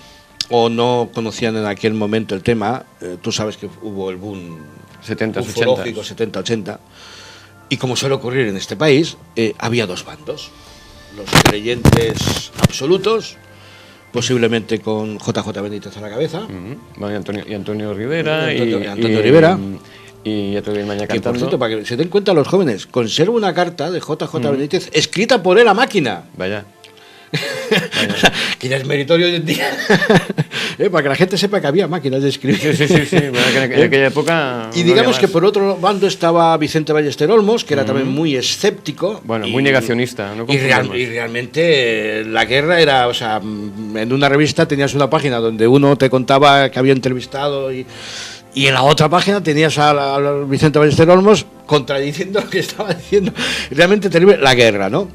o no conocían en aquel momento el tema, tú sabes que hubo el boom 70-80. Y como suele ocurrir en este país, había 2 bandos. Los creyentes absolutos, posiblemente con JJ Benítez a la cabeza. Y Antonio Rivera. Antonio Rivera. Y Antonio Maña cantando. Que por cierto, para que se den cuenta los jóvenes, conservo una carta de JJ Benítez escrita por él a máquina. Vaya. Que ya es meritorio hoy en día. Para que la gente sepa que había máquinas de escribir. Sí. En aquella época. Y digamos que por otro bando estaba Vicente Ballester Olmos, que era también muy escéptico. Bueno, muy negacionista. ¿No? Y realmente la guerra era, o sea, en una revista tenías una página donde uno te contaba que había entrevistado y en la otra página tenías a Vicente Ballester Olmos contradiciendo lo que estaba diciendo. Realmente terrible la guerra, ¿no?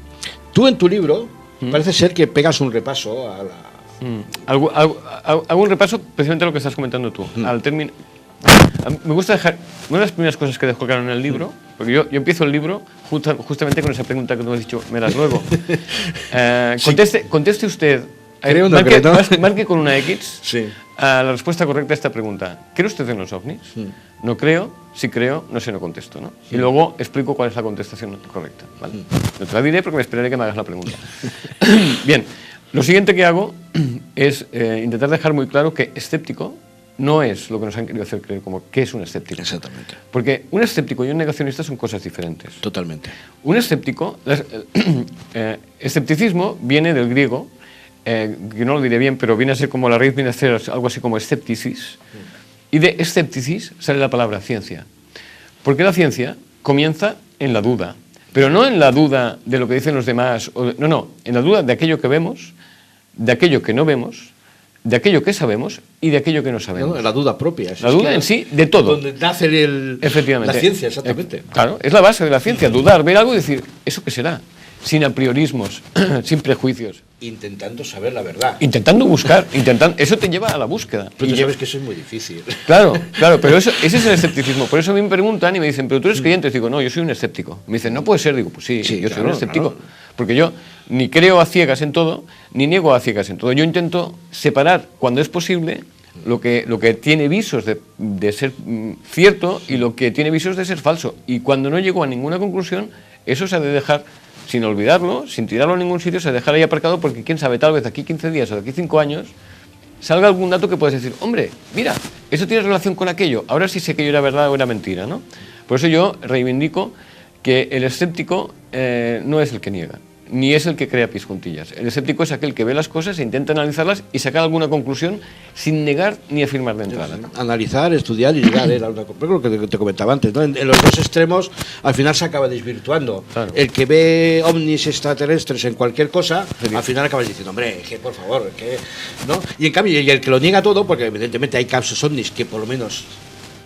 Tú en tu libro parece ser que pegas un repaso a la... Hago un repaso precisamente a lo que estás comentando tú. Al término... Me gusta dejar... Una de las primeras cosas que dejo claro en el libro, porque yo empiezo el libro justamente con esa pregunta que tú has dicho, me das luego. Conteste usted... Marque con una X la respuesta correcta a esta pregunta. ¿Cree usted en los ovnis? No creo, sí creo, no sé, no contesto, ¿no? Y luego explico cuál es la contestación correcta, ¿vale? No te la diré porque me esperaré que me hagas la pregunta. Bien, lo siguiente que hago es intentar dejar muy claro que escéptico no es lo que nos han querido hacer creer como que es un escéptico. Exactamente. Porque un escéptico y un negacionista son cosas diferentes. Totalmente. Un escéptico, escepticismo viene del griego, que no lo diré bien, pero viene a ser como la raíz, viene a ser algo así como escepticis, y de escepticis sale la palabra ciencia, porque la ciencia comienza en la duda. pero no en la duda de lo que dicen los demás, no, en la duda de aquello que vemos, de aquello que no vemos, de aquello que sabemos y de aquello que no sabemos. No, la duda propia. La duda en sí, de todo. Donde nace Efectivamente. la ciencia, exactamente. Claro, es la base de la ciencia, dudar, ver algo y decir, ¿eso qué será? Sin apriorismos, sin prejuicios. Intentando saber la verdad. Intentando buscar, eso te lleva a la búsqueda. Pero tú sabes que eso es muy difícil. Claro, pero ese es el escepticismo. Por eso a mí me preguntan y me dicen, ¿pero tú eres creyente? Digo, no, yo soy un escéptico. Me dicen, no puede ser. Digo, pues sí, yo soy un escéptico. Claro. Porque yo ni creo a ciegas en todo, ni niego a ciegas en todo. Yo intento separar, cuando es posible, lo que tiene visos de ser cierto y lo que tiene visos de ser falso. Y cuando no llego a ninguna conclusión, eso se ha de dejar, sin olvidarlo, sin tirarlo a ningún sitio, se dejará ahí aparcado, porque quién sabe, tal vez de aquí 15 días o de aquí 5 años salga algún dato que puedes decir, hombre, mira, eso tiene relación con aquello, ahora sí sé que era verdad o era mentira, ¿no? Por eso yo reivindico que el escéptico no es el que niega, ni es el que crea pies juntillas. El escéptico es aquel que ve las cosas e intenta analizarlas y sacar alguna conclusión sin negar ni afirmar de entrada. Analizar, estudiar y llegar a una conclusión, lo que te comentaba antes, ¿no? En los dos extremos al final se acaba desvirtuando. Claro. El que ve ovnis extraterrestres en cualquier cosa, al final acabas diciendo, hombre, que por favor, que ¿no? Y en cambio, y el que lo niega todo, porque evidentemente hay casos ovnis que por lo menos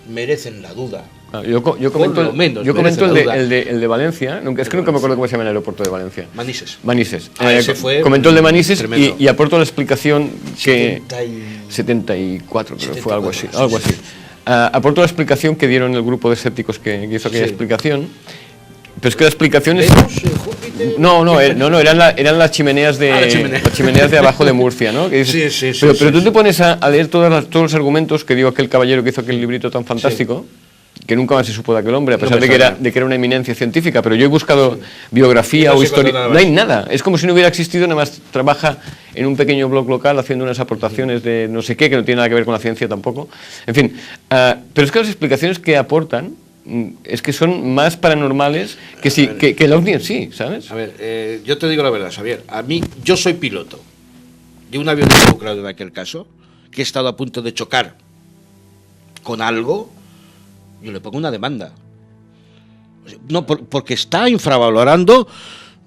merecen la duda. Yo comento el de Valencia, es que nunca me acuerdo cómo se llama el aeropuerto de Valencia. Manises. Comentó el de Manises y aporto la explicación que 74 creo que fue algo así. Aporto la explicación que dieron el grupo de escépticos que hizo aquella explicación. Pero es que la explicación es... No, eran las chimeneas las chimeneas de abajo de Murcia, ¿no? Que dices, pero tú te pones a leer todos los argumentos que dio aquel caballero que hizo aquel librito tan fantástico, que nunca más se supo de aquel hombre, a pesar de que era una eminencia científica, pero yo he buscado biografía o historia, no hay nada, es como si no hubiera existido, nada más trabaja en un pequeño blog local haciendo unas aportaciones de no sé qué, que no tiene nada que ver con la ciencia tampoco, en fin, pero es que las explicaciones que aportan es que son más paranormales que el ovni en sí, ¿sabes? A ver, yo te digo la verdad, Xavier, yo soy piloto de un avión involucrado en aquel caso, que he estado a punto de chocar con algo. Yo le pongo una demanda. No, porque está infravalorando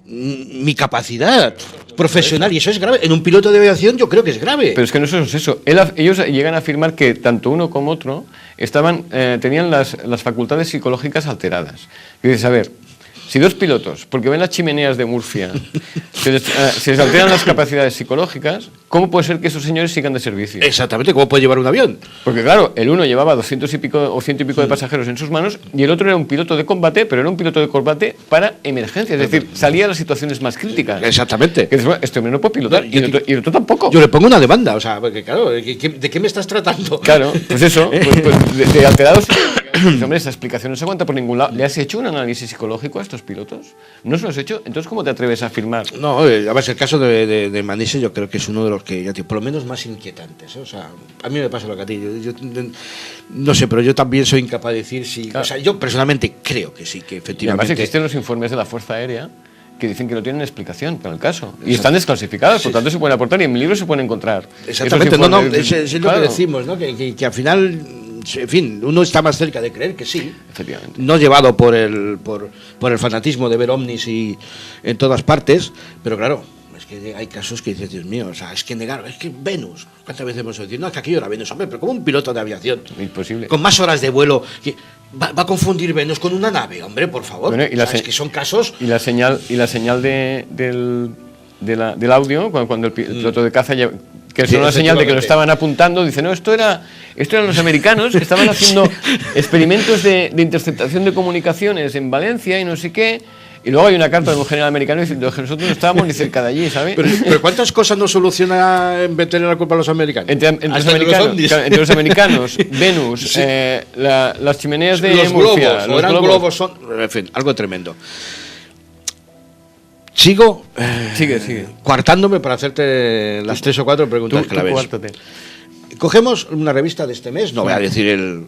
mi capacidad profesional, y eso es grave. En un piloto de aviación yo creo que es grave. Pero es que no solo es eso. Ellos llegan a afirmar que tanto uno como otro tenían las facultades psicológicas alteradas. Y dices, a ver, si dos pilotos, porque ven las chimeneas de Murcia, se les alteran las capacidades psicológicas, ¿cómo puede ser que esos señores sigan de servicio? Exactamente, ¿cómo puede llevar un avión? Porque claro, el uno llevaba 200 y pico o 100 y pico de pasajeros en sus manos y el otro era un piloto de combate, pero era un piloto de combate para emergencias, es decir, salía a las situaciones más críticas. Exactamente. Que dices, bueno, este hombre no puede pilotar y el otro tampoco. Yo le pongo una demanda, o sea, porque claro, ¿de qué me estás tratando? Claro, pues eso, de alterados. Pues, hombre, esa explicación no se aguanta por ningún lado. ¿Le has hecho un análisis psicológico a estos pilotos? ¿No se lo has hecho? Entonces, ¿cómo te atreves a afirmar? No, además el caso de Manises yo creo que es uno de los que, ya, por lo menos más inquietantes, ¿eh? O sea, a mí me pasa lo que a ti. Yo no sé, pero yo también soy incapaz de decir si... Claro. O sea, yo personalmente creo que sí, que efectivamente... Y además existen los informes de la Fuerza Aérea que dicen que no tienen explicación para el caso. Y están desclasificados, por tanto se pueden aportar y en mi libro se pueden encontrar. Exactamente, es lo que decimos, ¿no? Que al final... En fin, uno está más cerca de creer que sí, no llevado por el fanatismo de ver ovnis y en todas partes, pero claro, es que hay casos que dices, Dios mío, o sea, es que negar, es que Venus, ¿cuántas veces hemos oído? No, es que aquello era Venus, hombre, pero como un piloto de aviación, imposible, con más horas de vuelo, va a confundir Venus con una nave, hombre, por favor. Bueno, es que son casos... Y la señal del audio, cuando el piloto de caza... que es una señal de que lo estaban apuntando, dice, no, esto eran los americanos que estaban haciendo experimentos de interceptación de comunicaciones en Valencia y no sé qué, y luego hay una carta de un general americano diciendo que nosotros no estábamos ni cerca de allí, ¿sabes? Pero ¿cuántas cosas no soluciona en meterle la culpa a los americanos? Entre los americanos, Venus, las chimeneas de los Murcia, globos, los globos son, en fin, algo tremendo. Sigue. Coartándome para hacerte las 3 o 4 preguntas claves. Cogemos una revista de este mes, no voy a decir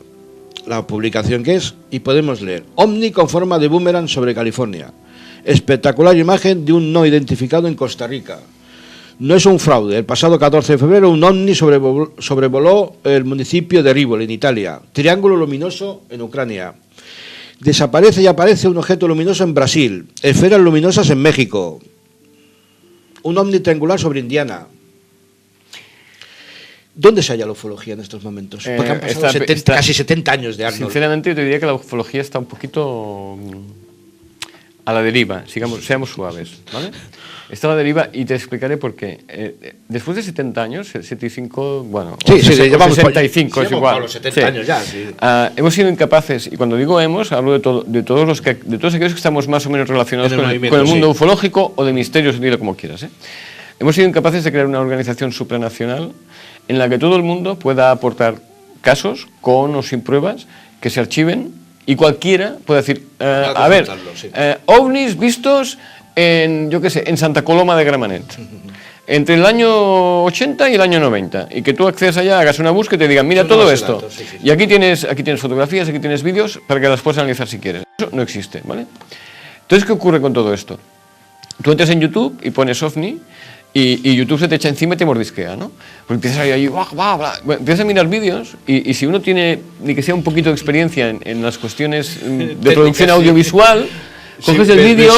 la publicación que es, y podemos leer: ovni con forma de boomerang sobre California. Espectacular imagen de un no identificado en Costa Rica. No es un fraude. El pasado 14 de febrero un ovni sobrevoló el municipio de Rivoli, en Italia. Triángulo luminoso en Ucrania. Desaparece y aparece un objeto luminoso en Brasil. Esferas luminosas en México. Un ovni triangular sobre Indiana. ¿Dónde se halla la ufología en estos momentos? Porque han pasado casi 70 años de Arnold. Sinceramente, yo te diría que la ufología está un poquito a la deriva, seamos suaves, ¿vale? Está a la deriva y te explicaré por qué. Después de 70 años, 75, bueno, sí, sí, llevamos 65, es igual. Los 70 años ya, sí. Hemos sido incapaces, y cuando digo hemos, hablo de todos aquellos que estamos más o menos relacionados con el mundo ufológico o de misterios, dilo como quieras. Hemos sido incapaces de crear una organización supranacional en la que todo el mundo pueda aportar casos, con o sin pruebas, que se archiven y cualquiera pueda decir, a ver, sí, ovnis vistos en, yo qué sé, en Santa Coloma de Gramenet, entre el año 80 y el año 90, y que tú accedas allá, hagas una búsqueda y te digan, mira todo esto, datos, sí. Y aquí tienes fotografías, aquí tienes vídeos para que las puedas analizar si quieres. Eso no existe, ¿vale? Entonces, ¿qué ocurre con todo esto? Tú entras en YouTube y pones ovni, y YouTube se te echa encima y te mordisquea, ¿no? Porque empiezas ahí, bueno, empiezas a mirar vídeos y si uno tiene, ni que sea un poquito de experiencia en las cuestiones de producción audiovisual, coges el vídeo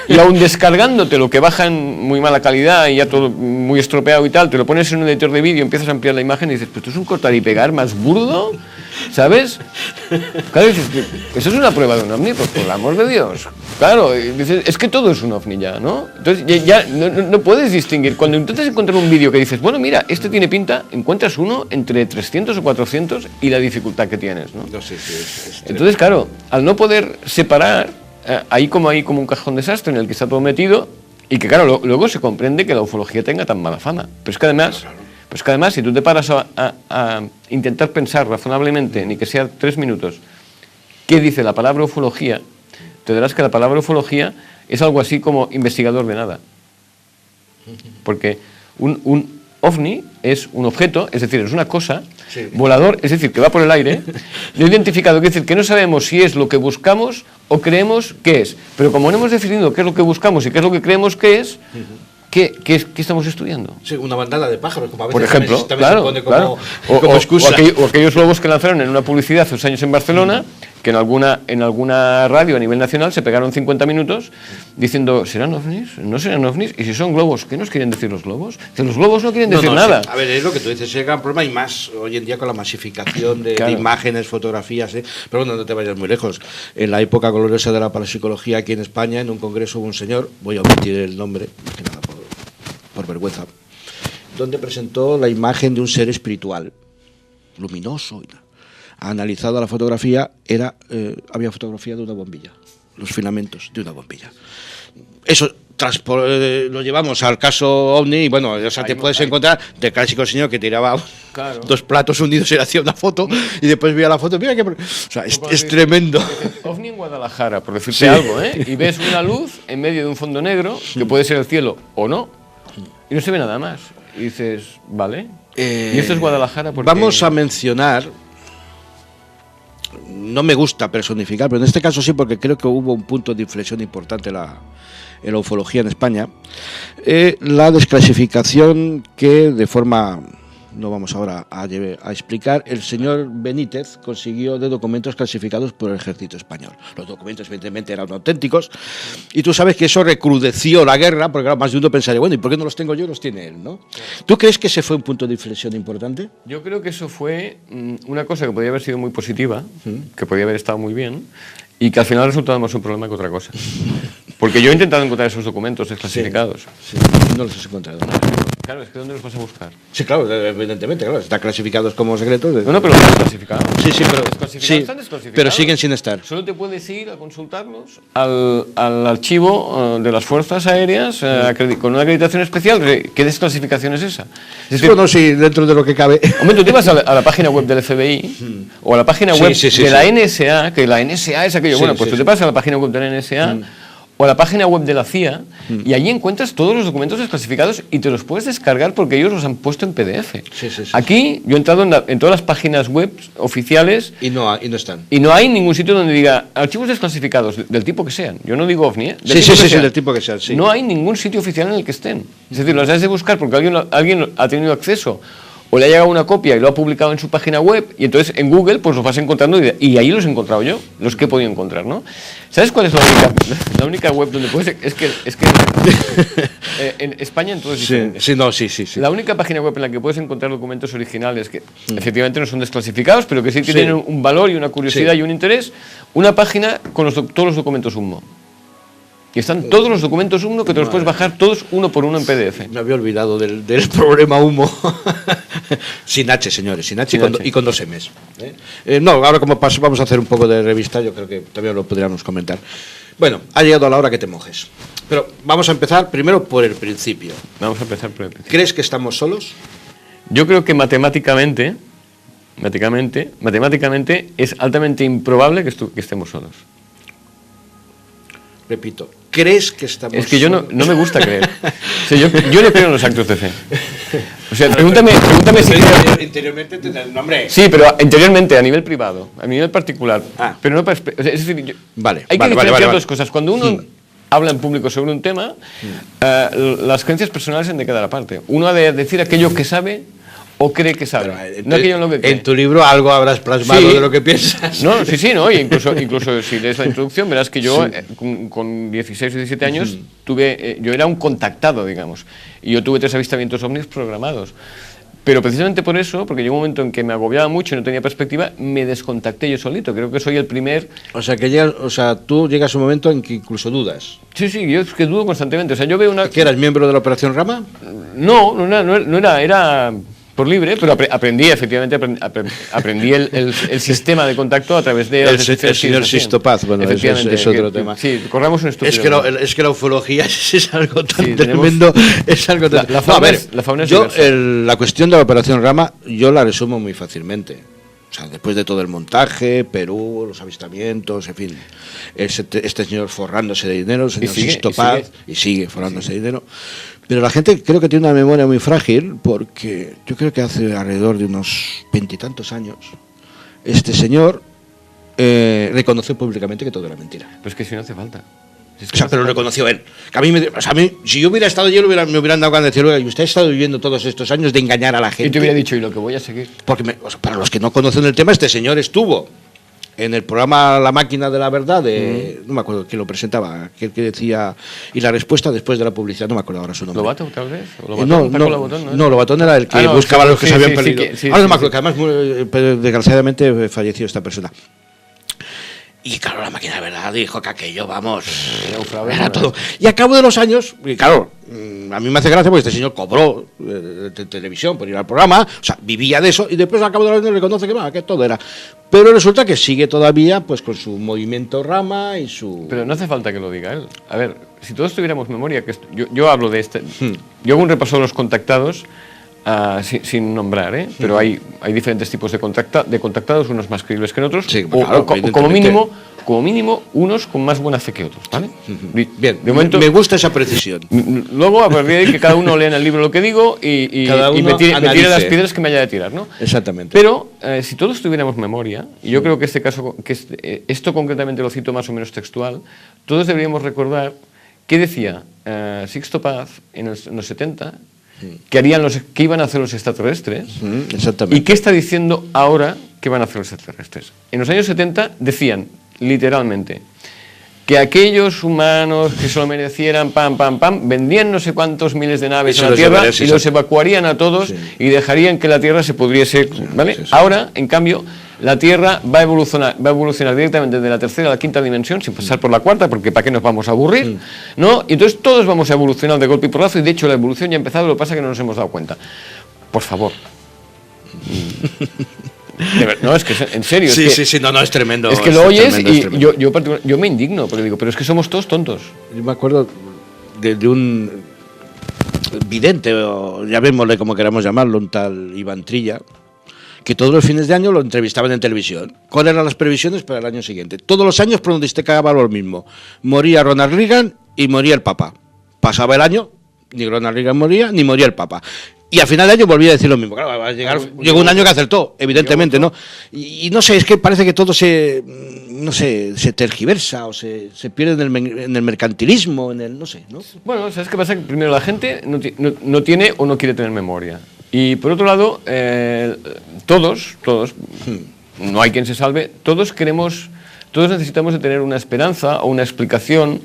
y aún descargándote lo que baja en muy mala calidad y ya todo muy estropeado y tal, te lo pones en un editor de vídeo, empiezas a ampliar la imagen y dices, pues esto es un cortar y pegar más burdo, ¿sabes? Claro, dices, ¿eso es una prueba de un ovni? Pues por el amor de Dios. Claro, dices, es que todo es un ovni ya, ¿no? Entonces ya no puedes distinguir. Cuando intentas encontrar un vídeo que dices, bueno, mira, este tiene pinta, encuentras uno entre 300 o 400 y la dificultad que tienes, ¿no? Sí, entonces, claro, al no poder separar, hay como un cajón desastre en el que está todo metido y que, claro, luego se comprende que la ufología tenga tan mala fama. Pero es que además, si tú te paras a intentar pensar razonablemente, ni que sea 3 minutos, qué dice la palabra ufología, te darás que la palabra ufología es algo así como investigador de nada. Porque un ovni es un objeto, es decir, es una cosa, sí, volador, es decir, que va por el aire, no identificado, es decir, que no sabemos si es lo que buscamos o creemos que es. Pero como no hemos definido qué es lo que buscamos y qué es lo que creemos que es, ¿qué estamos estudiando? Sí, una bandada de pájaros, como a veces por ejemplo, también se pone como excusa. O aquellos globos que lanzaron en una publicidad hace unos años en Barcelona, que en alguna radio a nivel nacional se pegaron 50 minutos diciendo, ¿serán ovnis? ¿No serán ovnis? Y si son globos, ¿qué nos quieren decir los globos? Que los globos no quieren decir nada. Sí. A ver, es lo que tú dices, es el gran problema y más hoy en día con la masificación de imágenes, fotografías, pero bueno, no te vayas muy lejos. En la época gloriosa de la parapsicología aquí en España, en un congreso hubo un señor, voy a omitir el nombre, más que nada por vergüenza, donde presentó la imagen de un ser espiritual, luminoso y tal. Analizado la fotografía, había fotografía de una bombilla, los filamentos de una bombilla. Eso lo llevamos al caso OVNI y bueno, o sea, te puedes encontrar del clásico señor que tiraba 2 platos hundidos y le hacía una foto y después veía la foto, mira que... O sea, es tremendo. OVNI en Guadalajara, por decirte algo, y ves una luz en medio de un fondo negro, que puede ser el cielo o no, y no se ve nada más. Y dices, vale, y esto es Guadalajara porque... Vamos a mencionar... No me gusta personificar, pero en este caso sí, porque creo que hubo un punto de inflexión importante en la ufología en España. La desclasificación que, de forma, no vamos ahora a explicar, el señor Benítez consiguió de documentos clasificados por el ejército español. Los documentos, evidentemente, eran auténticos, y tú sabes que eso recrudeció la guerra, porque claro, más de uno pensaría, bueno, ¿y por qué no los tengo yo, los tiene él, ¿no? ¿Tú crees que ese fue un punto de inflexión importante? Yo creo que eso fue una cosa que podía haber sido muy positiva, que podía haber estado muy bien, y que al final ha resultado más un problema que otra cosa. Porque yo he intentado encontrar esos documentos desclasificados. Sí, no los has encontrado. Claro, es que ¿dónde los vas a buscar? Sí, claro, evidentemente, claro, están clasificados como secretos. No, pero están clasificados. Sí, pero están desclasificados. Pero siguen sin estar. Solo te puedes ir a consultarlos al archivo de las Fuerzas Aéreas con una acreditación especial. ¿Qué desclasificación es esa? Es decir, bueno, sí, dentro de lo que cabe. Hombre, tú te vas a la página web del FBI o a la página web de la NSA, que la NSA es aquello. Bueno, pues tú te vas a la página web de la NSA o a la página web de la CIA y allí encuentras todos los documentos desclasificados y te los puedes descargar porque ellos los han puesto en PDF. Aquí yo he entrado en todas las páginas web oficiales y no están. Y no hay ningún sitio donde diga archivos desclasificados del tipo que sean. Yo no digo OVNI, del tipo que sean. No hay ningún sitio oficial en el que estén. Es decir, los has de buscar porque alguien ha tenido acceso o le ha llegado una copia y lo ha publicado en su página web, y entonces en Google pues los vas encontrando y ahí los he encontrado yo, los que he podido encontrar, ¿no? ¿Sabes cuál es la única web donde puedes? Es que en España entonces es diferente. Sí. La única página web en la que puedes encontrar documentos originales que efectivamente no son desclasificados, pero que sí tienen un valor y una curiosidad y un interés, una página con todos los documentos UMMO. Y están todos los documentos UMMO que te los puedes bajar todos uno por uno en PDF. Me había olvidado del problema humo. Sin H, señores, sin H, y con 2 M's. No, ahora como vamos a hacer un poco de revista, yo creo que también lo podríamos comentar. Bueno, ha llegado la hora que te mojes. Pero vamos a empezar primero por el principio. Vamos a empezar por el principio. ¿Crees que estamos solos? Yo creo que matemáticamente es altamente improbable que estemos solos. Repito, ¿crees que estamos solos? Es que yo no me gusta creer. O sea, yo no creo en los actos de fe. O sea, pregúntame si creo... Interiormente tendrá el nombre. Sí, pero interiormente, a nivel privado, a nivel particular. Pero no para... O sea, es decir, hay que diferenciar dos cosas. Cuando uno habla en público sobre un tema, las creencias personales han de quedar aparte. Uno ha de decir aquello que sabe o cree que sabe, no aquello en lo que cree. En tu libro algo habrás plasmado de lo que piensas. No, no, incluso si lees la introducción verás que yo con 16 o 17 años yo era un contactado, digamos, y yo tuve 3 avistamientos ovnis programados. Pero precisamente por eso, porque llegó un momento en que me agobiaba mucho y no tenía perspectiva, me descontacté yo solito. Creo que soy el primer... O sea, tú llegas a un momento en que incluso dudas. Sí, yo es que dudo constantemente. O sea, yo veo una... ¿Que eras miembro de la Operación Rama? No era por libre, pero aprendí el sistema de contacto a través de... El señor Sixto Paz, bueno, es otro tema. Sí, corramos un estúpido. Es que la ufología es algo tan tremendo. Es algo tan... La fauna es diversa. La cuestión de la Operación Rama, yo la resumo muy fácilmente. O sea, después de todo el montaje, Perú, los avistamientos, en fin, este señor forrándose de dinero, el señor Sixto Paz, y sigue forrándose de dinero. Pero la gente creo que tiene una memoria muy frágil, porque yo creo que hace alrededor de unos 20 y tantos años, este señor reconoció públicamente que todo era mentira. Pero es que si no hace falta. Pero lo reconoció él. Que a mí, si yo hubiera estado allí, me hubieran dado ganas de decir, y usted ha estado viviendo todos estos años de engañar a la gente. Y te hubiera dicho, y lo que voy a seguir. Porque para los que no conocen el tema, este señor estuvo en el programa La Máquina de la Verdad, no me acuerdo quién lo presentaba, que decía, y la respuesta después de la publicidad, no me acuerdo ahora su nombre. ¿Lobato, tal vez? No, Lobatón era el que buscaba a los que se habían perdido. Ahora no me acuerdo, que además, desgraciadamente, falleció esta persona. Y claro, La Máquina de la Verdad dijo que aquello, vamos, era todo. Y a cabo de los años, y claro, a mí me hace gracia porque este señor cobró de televisión por ir al programa, o sea, vivía de eso, y después a cabo de los años reconoce que todo era. Pero resulta que sigue todavía pues con su movimiento Rama y su... Pero no hace falta que lo diga él. A ver, si todos tuviéramos memoria, que yo hablo de yo hago un repaso de los contactados, sin nombrar, pero hay diferentes tipos de contactados, unos más creíbles que otros, o como mínimo unos con más buena fe que otros, ¿vale? Bien, de momento, me gusta esa precisión. Luego, a partir de ahí, que cada uno lea en el libro lo que digo y me tire las piedras que me haya de tirar, ¿no? Exactamente. Pero si todos tuviéramos memoria, y yo creo que esto concretamente lo cito más o menos textual, todos deberíamos recordar qué decía Sixto Paz en los 70, que iban a hacer los extraterrestres, exactamente. y qué está diciendo ahora que van a hacer los extraterrestres. En los años 70 decían, literalmente, que aquellos humanos que se lo merecieran, vendían no sé cuántos miles de naves a la Tierra y los evacuarían a todos y dejarían que la Tierra se pudriese, ¿vale? Ahora, en cambio, la Tierra va a evolucionar directamente de la tercera a la quinta dimensión, sin pasar por la cuarta, porque ¿para qué nos vamos a aburrir? ¿No? Y entonces todos vamos a evolucionar de golpe y porrazo, y de hecho la evolución ya ha empezado, lo que pasa es que no nos hemos dado cuenta. Por favor. No, es que en serio. Sí, es tremendo. Es que lo oyes y yo me indigno, porque digo, pero es que somos todos tontos. Yo me acuerdo de un vidente, o llamémosle como queramos llamarlo, un tal Iván Trilla, que todos los fines de año lo entrevistaban en televisión. ¿Cuáles eran las previsiones para el año siguiente? Todos los años pronosticaba lo mismo. Moría Ronald Reagan y moría el Papa. Pasaba el año, ni Ronald Reagan moría, ni moría el Papa. Y al final de año volvía a decir lo mismo. Claro, llegó un año que acertó, evidentemente, ¿no? Y no sé, es que parece que todo se tergiversa o se pierde en el mercantilismo, no sé, ¿no? Bueno, ¿sabes qué pasa? Que primero la gente no tiene o no quiere tener memoria. Y por otro lado, todos, no hay quien se salve, todos necesitamos de tener una esperanza o una explicación.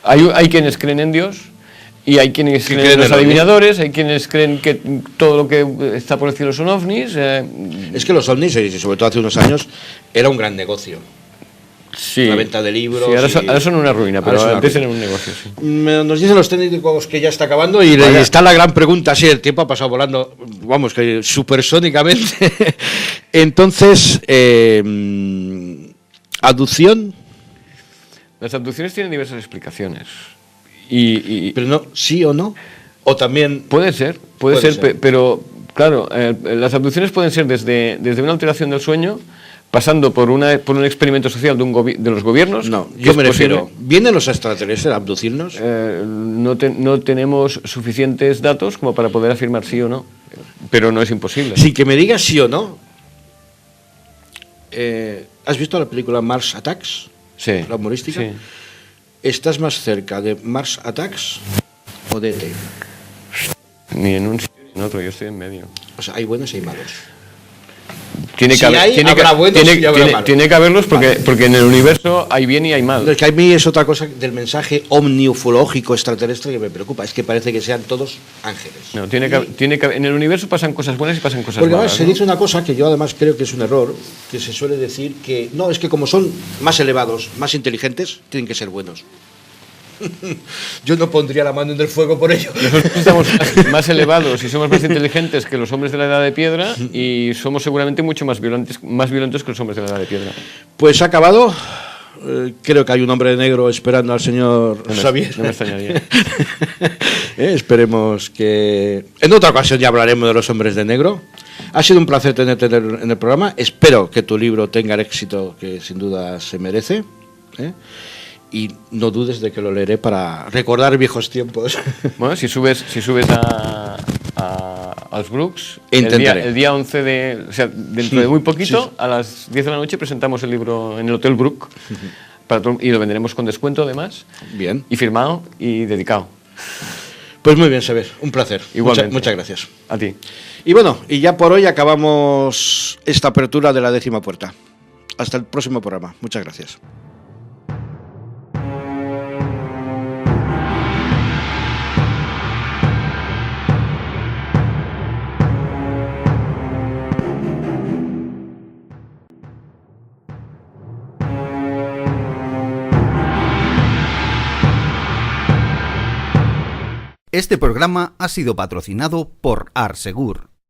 Hay quienes creen en Dios y hay quienes creen en los adivinadores, hay quienes creen que todo lo que está por el cielo son ovnis. Es que los ovnis, y sobre todo hace unos años, era un gran negocio. Sí, la venta de libros. Sí, ahora son una ruina, pero antes eran un negocio. Sí. Nos dicen los técnicos que ya está acabando y está la gran pregunta. Sí, el tiempo ha pasado volando, vamos, que supersónicamente. Entonces, ¿abducción? Las abducciones tienen diversas explicaciones. Pero no, ¿sí o no? O también... Puede ser. Pero claro, las abducciones pueden ser desde una alteración del sueño, pasando por un experimento social de los gobiernos. No, yo me refiero, ¿vienen los extraterrestres a abducirnos? No tenemos suficientes datos como para poder afirmar sí o no, pero no es imposible. Sí, que me digas sí o no. ¿Has visto la película Mars Attacks? Sí. La humorística. Sí. ¿Estás más cerca de Mars Attacks o de ET? Ni en un sitio ni en otro, yo estoy en medio. O sea, hay buenos y hay malos. Tiene que haberlos porque en el universo hay bien y hay mal. Es que a mí es otra cosa del mensaje omniufológico extraterrestre que me preocupa, es que parece que sean todos ángeles. No, en el universo pasan cosas buenas y pasan cosas porque malas. Porque además se dice una cosa que yo además creo que es un error, que se suele decir que no, es que como son más elevados, más inteligentes, tienen que ser buenos. Yo no pondría la mano en el fuego por ello. Nosotros estamos más elevados y somos más inteligentes que los hombres de la Edad de Piedra y somos seguramente mucho más violentos que los hombres de la Edad de Piedra. Pues ha acabado. Creo que hay un hombre negro esperando al señor Xavier. No me extrañaría. Esperemos que... En otra ocasión ya hablaremos de los hombres de negro. Ha sido un placer tenerte en el programa. Espero que tu libro tenga el éxito que sin duda se merece. Y no dudes de que lo leeré para recordar viejos tiempos. Bueno, si subes a los Brooks, intentaré. El día 11 o sea, dentro de muy poquito, a las 10 de la noche presentamos el libro en el Hotel Brook y lo venderemos con descuento además. Bien. Y firmado y dedicado. Pues muy bien, Xavier, un placer. Igualmente. Muchas gracias. A ti. Y bueno, y ya por hoy acabamos esta apertura de la 10ª puerta. Hasta el próximo programa. Muchas gracias. Este programa ha sido patrocinado por Arsegur.